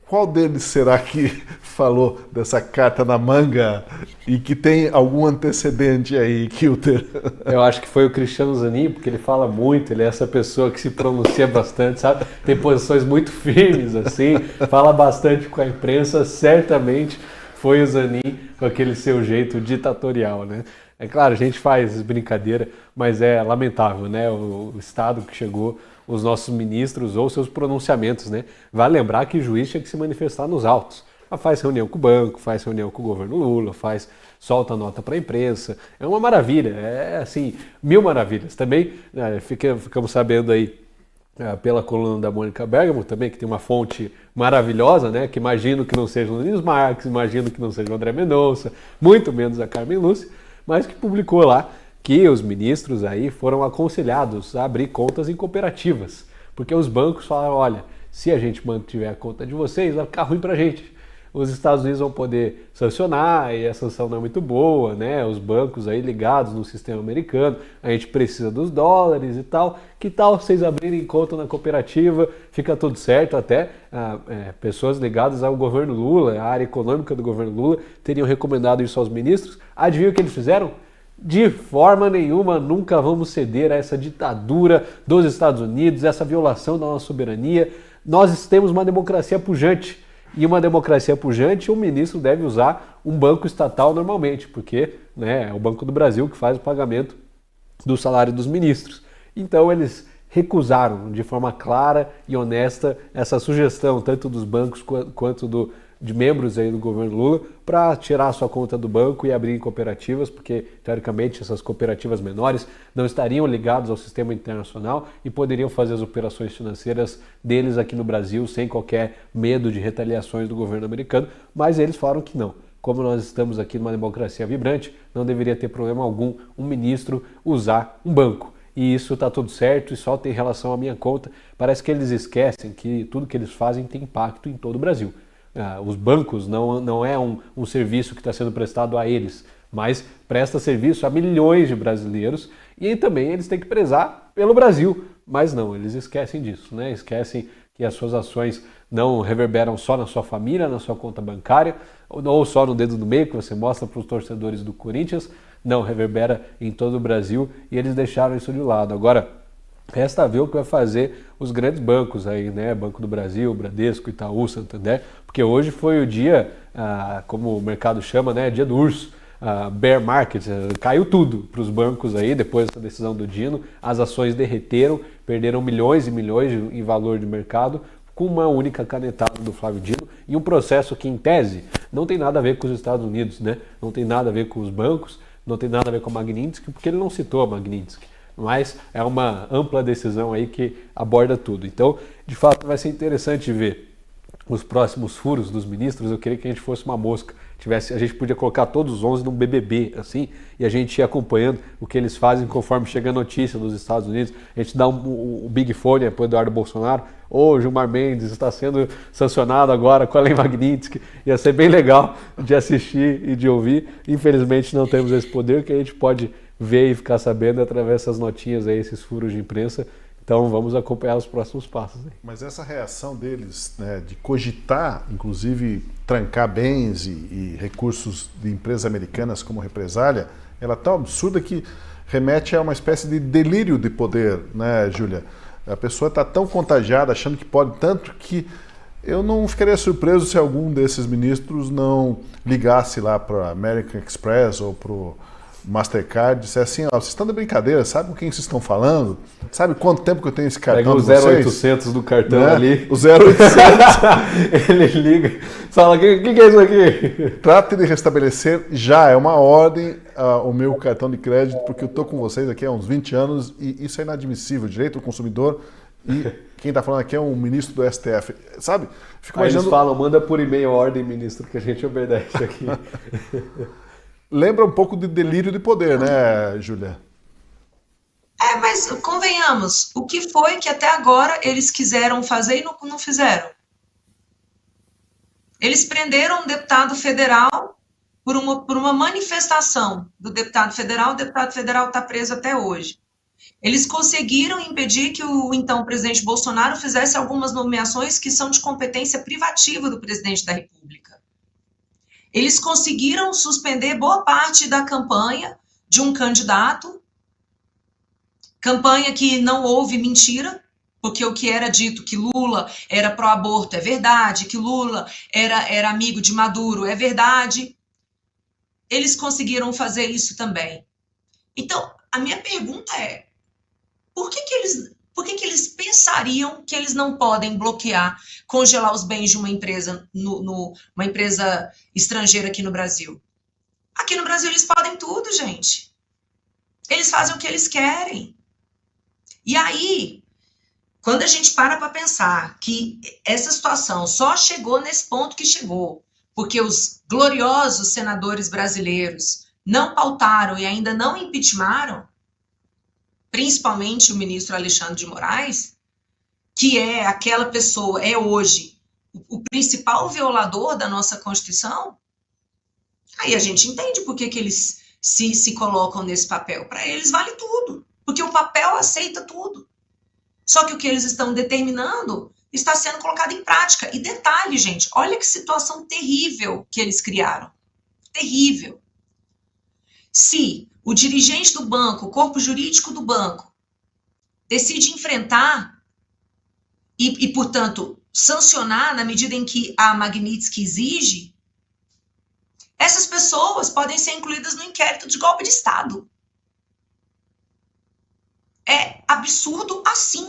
Qual deles será que falou dessa carta na manga e que tem algum antecedente aí, Kilter? Eu acho que foi o Cristiano Zanin, porque ele fala muito, ele é essa pessoa que se pronuncia bastante, sabe? Tem posições muito firmes, assim, fala bastante com a imprensa, certamente foi o Zanin com aquele seu jeito ditatorial, né? É claro, a gente faz brincadeira, mas é lamentável, né? O estado que chegou os nossos ministros ou seus pronunciamentos, né? Vale lembrar que o juiz tinha que se manifestar nos autos. Faz reunião com o banco, faz reunião com o governo Lula, solta nota para a imprensa. É uma maravilha, é assim, 1000 maravilhas. Também ficamos sabendo aí pela coluna da Mônica Bergamo também, que tem uma fonte maravilhosa, né? Que imagino que não seja o Nunes Marques, imagino que não seja o André Mendonça, muito menos a Carmen Lúcia, mas que publicou lá que os ministros aí foram aconselhados a abrir contas em cooperativas, porque os bancos falaram, olha, se a gente mantiver a conta de vocês, vai ficar ruim pra gente. Os Estados Unidos vão poder sancionar e a sanção não é muito boa, né? Os bancos aí ligados no sistema americano, a gente precisa dos dólares e tal. Que tal vocês abrirem conta na cooperativa? Fica tudo certo, até pessoas ligadas ao governo Lula, a área econômica do governo Lula, teriam recomendado isso aos ministros. Adivinha o que eles fizeram? De forma nenhuma, nunca vamos ceder a essa ditadura dos Estados Unidos, essa violação da nossa soberania. Nós temos uma democracia pujante. E uma democracia pujante, o ministro deve usar um banco estatal normalmente, porque é o Banco do Brasil que faz o pagamento do salário dos ministros. Então eles recusaram de forma clara e honesta essa sugestão, tanto dos bancos quanto do de membros aí do governo Lula para tirar a sua conta do banco e abrir em cooperativas, porque teoricamente essas cooperativas menores não estariam ligadas ao sistema internacional e poderiam fazer as operações financeiras deles aqui no Brasil sem qualquer medo de retaliações do governo americano, mas eles falaram que não. Como nós estamos aqui numa democracia vibrante, não deveria ter problema algum um ministro usar um banco. E isso está tudo certo e só tem relação à minha conta. Parece que eles esquecem que tudo que eles fazem tem impacto em todo o Brasil. Os bancos não é um serviço que está sendo prestado a eles, mas presta serviço a milhões de brasileiros e também eles têm que prezar pelo Brasil. Mas não, eles esquecem disso, né? Esquecem que as suas ações não reverberam só na sua família, na sua conta bancária, ou só no dedo do meio que você mostra para os torcedores do Corinthians. Não, reverbera em todo o Brasil e eles deixaram isso de lado. Agora, resta ver o que vai fazer os grandes bancos aí, né? Banco do Brasil, Bradesco, Itaú, Santander, porque hoje foi o dia, como o mercado chama, né? Dia do urso, bear market, caiu tudo para os bancos aí, depois dessa decisão do Dino, as ações derreteram, perderam milhões e milhões em valor de mercado, com uma única canetada do Flávio Dino e um processo que, em tese, não tem nada a ver com os Estados Unidos, né? Não tem nada a ver com os bancos, não tem nada a ver com a Magnitsky, porque ele não citou a Magnitsky, mas é uma ampla decisão aí que aborda tudo. Então, de fato, vai ser interessante ver os próximos furos dos ministros. Eu queria que a gente fosse uma mosca, a gente podia colocar todos os 11 num BBB, assim, e a gente ia acompanhando o que eles fazem conforme chega a notícia dos Estados Unidos. A gente dá um Big Fone para o Eduardo Bolsonaro, Gilmar Mendes está sendo sancionado agora com a Lei Magnitsky. Ia ser bem legal de assistir e de ouvir. Infelizmente não temos esse poder que a gente pode ver e ficar sabendo através dessas notinhas aí, esses furos de imprensa. Então vamos acompanhar os próximos passos. Mas essa reação deles, né, de cogitar, inclusive, trancar bens e recursos de empresas americanas como represália, ela é tão absurda que remete a uma espécie de delírio de poder, né, Júlia? A pessoa está tão contagiada, achando que pode tanto, que eu não ficaria surpreso se algum desses ministros não ligasse lá para a American Express ou para o Mastercard, dissesse assim: vocês estão de brincadeira, sabe com quem vocês estão falando? Sabe quanto tempo que eu tenho esse cartão de vocês? Pega o 0800 do cartão, né? Ali. O 0800. Ele liga, fala: o que é isso aqui? Trate de restabelecer já, é uma ordem, o meu cartão de crédito, porque eu estou com vocês aqui há uns 20 anos e isso é inadmissível. Direito do consumidor, e quem está falando aqui é um ministro do STF, sabe? Fico imaginando... Eles falam: manda por e-mail a ordem, ministro, que a gente obedece aqui. Lembra um pouco de delírio de poder, né, Júlia? Mas convenhamos, o que foi que até agora eles quiseram fazer e não fizeram? Eles prenderam um deputado federal por uma manifestação do deputado federal. O deputado federal está preso até hoje. Eles conseguiram impedir que o então presidente Bolsonaro fizesse algumas nomeações que são de competência privativa do presidente da República. Eles conseguiram suspender boa parte da campanha de um candidato, campanha que não houve mentira, porque o que era dito que Lula era pró-aborto é verdade, que Lula era amigo de Maduro é verdade. Eles conseguiram fazer isso também. Então, a minha pergunta é, por que eles pensariam que eles não podem bloquear, congelar os bens de uma empresa, uma empresa estrangeira aqui no Brasil? Aqui no Brasil eles podem tudo, gente. Eles fazem o que eles querem. E aí, quando a gente para pensar que essa situação só chegou nesse ponto que chegou, porque os gloriosos senadores brasileiros não pautaram e ainda não impeachmentaram, principalmente o ministro Alexandre de Moraes, que é aquela pessoa, é hoje o principal violador da nossa Constituição, aí a gente entende por que eles se colocam nesse papel. Para eles vale tudo, porque o papel aceita tudo. Só que o que eles estão determinando está sendo colocado em prática. E detalhe, gente, olha que situação terrível que eles criaram. Terrível. Se o dirigente do banco, o corpo jurídico do banco, decide enfrentar e, portanto, sancionar na medida em que a Magnitsky exige, essas pessoas podem ser incluídas no inquérito de golpe de Estado. É absurdo assim.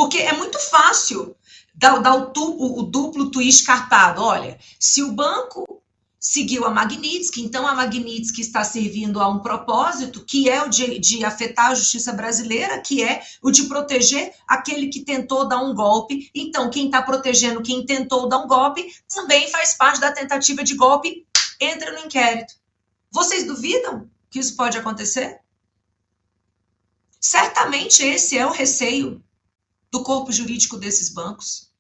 Porque é muito fácil dar o duplo twist carpado. Olha, se o banco seguiu a Magnitsky, então a Magnitsky está servindo a um propósito que é o de afetar a justiça brasileira, que é o de proteger aquele que tentou dar um golpe. Então, quem está protegendo quem tentou dar um golpe também faz parte da tentativa de golpe, entra no inquérito. Vocês duvidam que isso pode acontecer? Certamente esse é o receio do corpo jurídico desses bancos.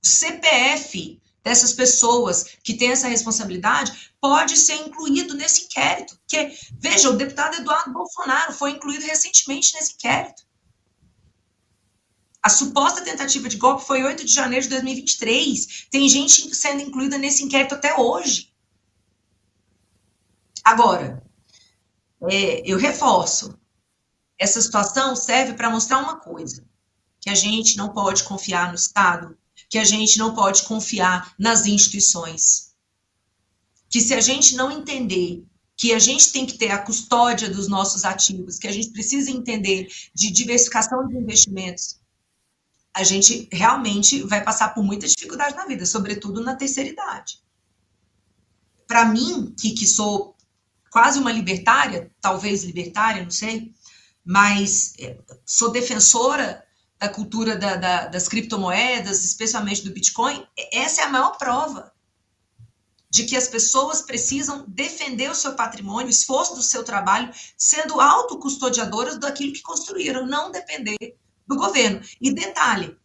O CPF dessas pessoas que têm essa responsabilidade pode ser incluído nesse inquérito. Porque, veja, o deputado Eduardo Bolsonaro foi incluído recentemente nesse inquérito. A suposta tentativa de golpe foi 8 de janeiro de 2023. Tem gente sendo incluída nesse inquérito até hoje. Agora, eu reforço, essa situação serve para mostrar uma coisa, que a gente não pode confiar no Estado, que a gente não pode confiar nas instituições. Que se a gente não entender que a gente tem que ter a custódia dos nossos ativos, que a gente precisa entender de diversificação de investimentos, a gente realmente vai passar por muita dificuldade na vida, sobretudo na terceira idade. Para mim, que sou quase uma libertária, talvez libertária, não sei, mas sou defensora da cultura das criptomoedas, especialmente do Bitcoin, essa é a maior prova de que as pessoas precisam defender o seu patrimônio, o esforço do seu trabalho, sendo autocustodiadoras daquilo que construíram, não depender do governo. E detalhe,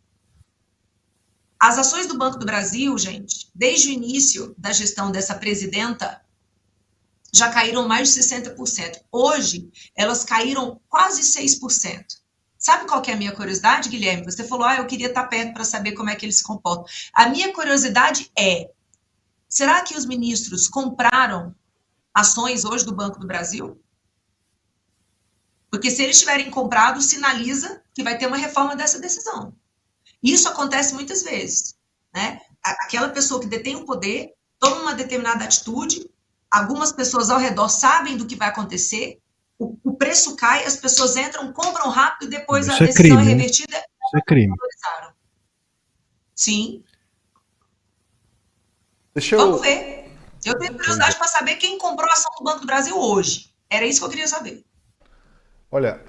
as ações do Banco do Brasil, gente, desde o início da gestão dessa presidenta, já caíram mais de 60%. Hoje, elas caíram quase 6%. Sabe qual que é a minha curiosidade, Guilherme? Você falou, eu queria estar perto para saber como é que eles se comportam. A minha curiosidade é, será que os ministros compraram ações hoje do Banco do Brasil? Porque se eles tiverem comprado, sinaliza que vai ter uma reforma dessa decisão. Isso acontece muitas vezes, né? Aquela pessoa que detém o poder toma uma determinada atitude, algumas pessoas ao redor sabem do que vai acontecer, o preço cai, as pessoas entram, compram rápido, depois a decisão crime, é revertida. Isso é crime. Sim. Deixa Vamos ver. Eu tenho curiosidade para saber quem comprou a ação do Banco do Brasil hoje. Era isso que eu queria saber. Olha,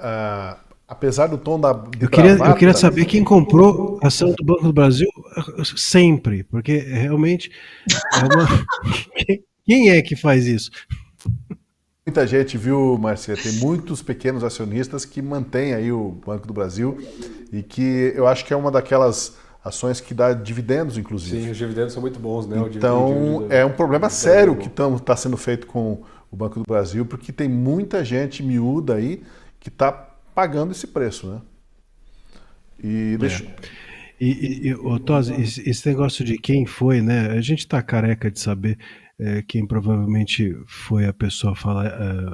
apesar do tom da... Eu queria saber quem comprou a ação do Banco do Brasil sempre, porque realmente é uma... Quem é que faz isso? Muita gente, viu, Marcia? Tem muitos pequenos acionistas que mantêm aí o Banco do Brasil e que eu acho que é uma daquelas ações que dá dividendos, inclusive. Sim, os dividendos são muito bons, né? Então, é um problema sério que está sendo feito com o Banco do Brasil, porque tem muita gente miúda aí que está pagando esse preço, né? E deixa... Tosi, esse negócio de quem foi, né? A gente está careca de saber quem provavelmente foi a pessoa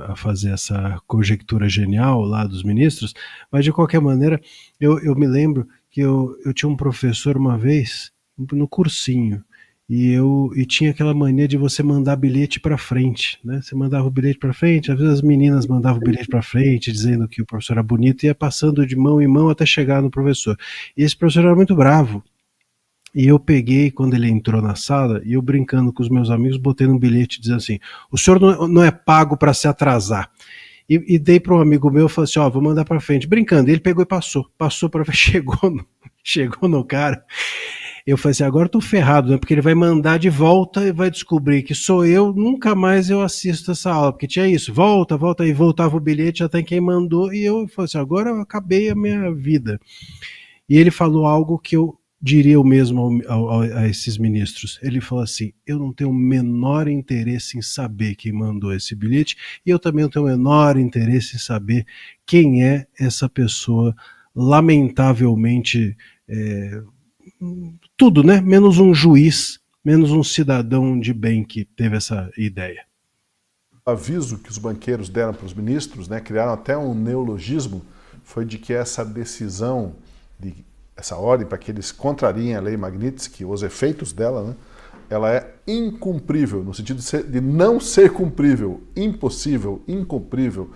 a fazer essa conjectura genial lá dos ministros, mas de qualquer maneira, eu me lembro que eu tinha um professor uma vez no cursinho, e tinha aquela mania de você mandar bilhete para frente, né? Você mandava o bilhete para frente, às vezes as meninas mandavam o bilhete para frente, dizendo que o professor era bonito, e ia passando de mão em mão até chegar no professor. E esse professor era muito bravo. E eu peguei, quando ele entrou na sala, e eu brincando com os meus amigos, botei num bilhete dizendo assim, o senhor não é pago para se atrasar. E dei para um amigo meu, falei assim, vou mandar para frente. Brincando, ele pegou e passou para frente, chegou no cara. Eu falei assim, agora eu tô ferrado, né? Porque ele vai mandar de volta e vai descobrir que sou eu, nunca mais eu assisto essa aula, porque tinha isso, volta, e voltava o bilhete até quem mandou, e eu falei assim, agora eu acabei a minha vida. E ele falou algo que eu diria o mesmo a esses ministros. Ele falou assim, eu não tenho o menor interesse em saber quem mandou esse bilhete, e eu também não tenho o menor interesse em saber quem é essa pessoa, lamentavelmente, tudo, né? Menos um juiz, menos um cidadão de bem que teve essa ideia. O aviso que os banqueiros deram para os ministros, né, criaram até um neologismo, foi de que essa decisão, essa ordem para que eles contrariem a lei Magnitsky, os efeitos dela, né, ela é incumprível, no sentido de não ser cumprível, impossível, incumprível,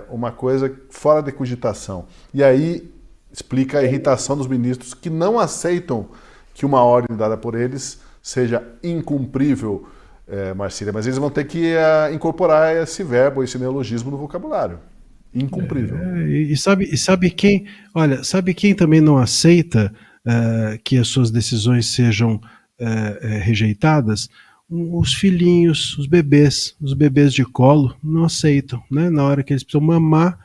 uma coisa fora de cogitação. E aí explica a irritação dos ministros que não aceitam que uma ordem dada por eles seja incumprível, Marcília, mas eles vão ter que incorporar esse verbo, esse neologismo no vocabulário. Incumprível. E sabe quem? Olha, sabe quem também não aceita que as suas decisões sejam rejeitadas? Os filhinhos, os bebês de colo não aceitam, né? Na hora que eles precisam mamar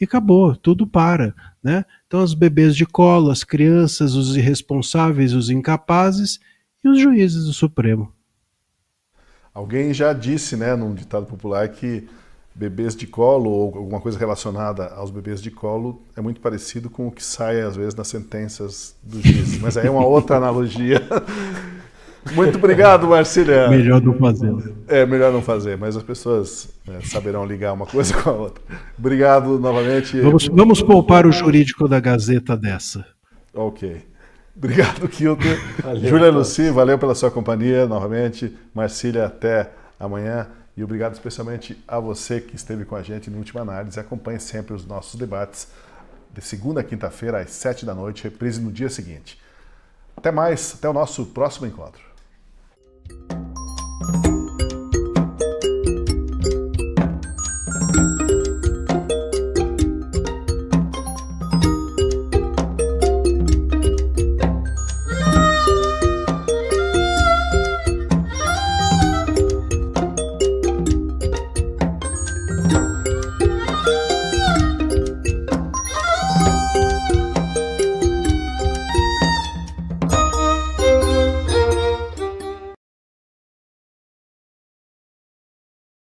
e acabou, tudo para, né? Então os bebês de colo, as crianças, os irresponsáveis, os incapazes e os juízes do Supremo. Alguém já disse, né, num ditado popular, que bebês de colo ou alguma coisa relacionada aos bebês de colo é muito parecido com o que sai às vezes nas sentenças dos juízes, mas aí é uma outra analogia. Muito obrigado, Marcília. Melhor não fazer. Melhor não fazer, mas as pessoas saberão ligar uma coisa com a outra. Obrigado novamente. Vamos poupar o jurídico da Gazeta dessa. Ok. Obrigado, Kilter. Júlia Luci, valeu pela sua companhia novamente. Marcília, até amanhã. E obrigado especialmente a você que esteve com a gente no Última Análise. Acompanhe sempre os nossos debates de segunda a quinta-feira, às 7h, reprise no dia seguinte. Até mais, até o nosso próximo encontro.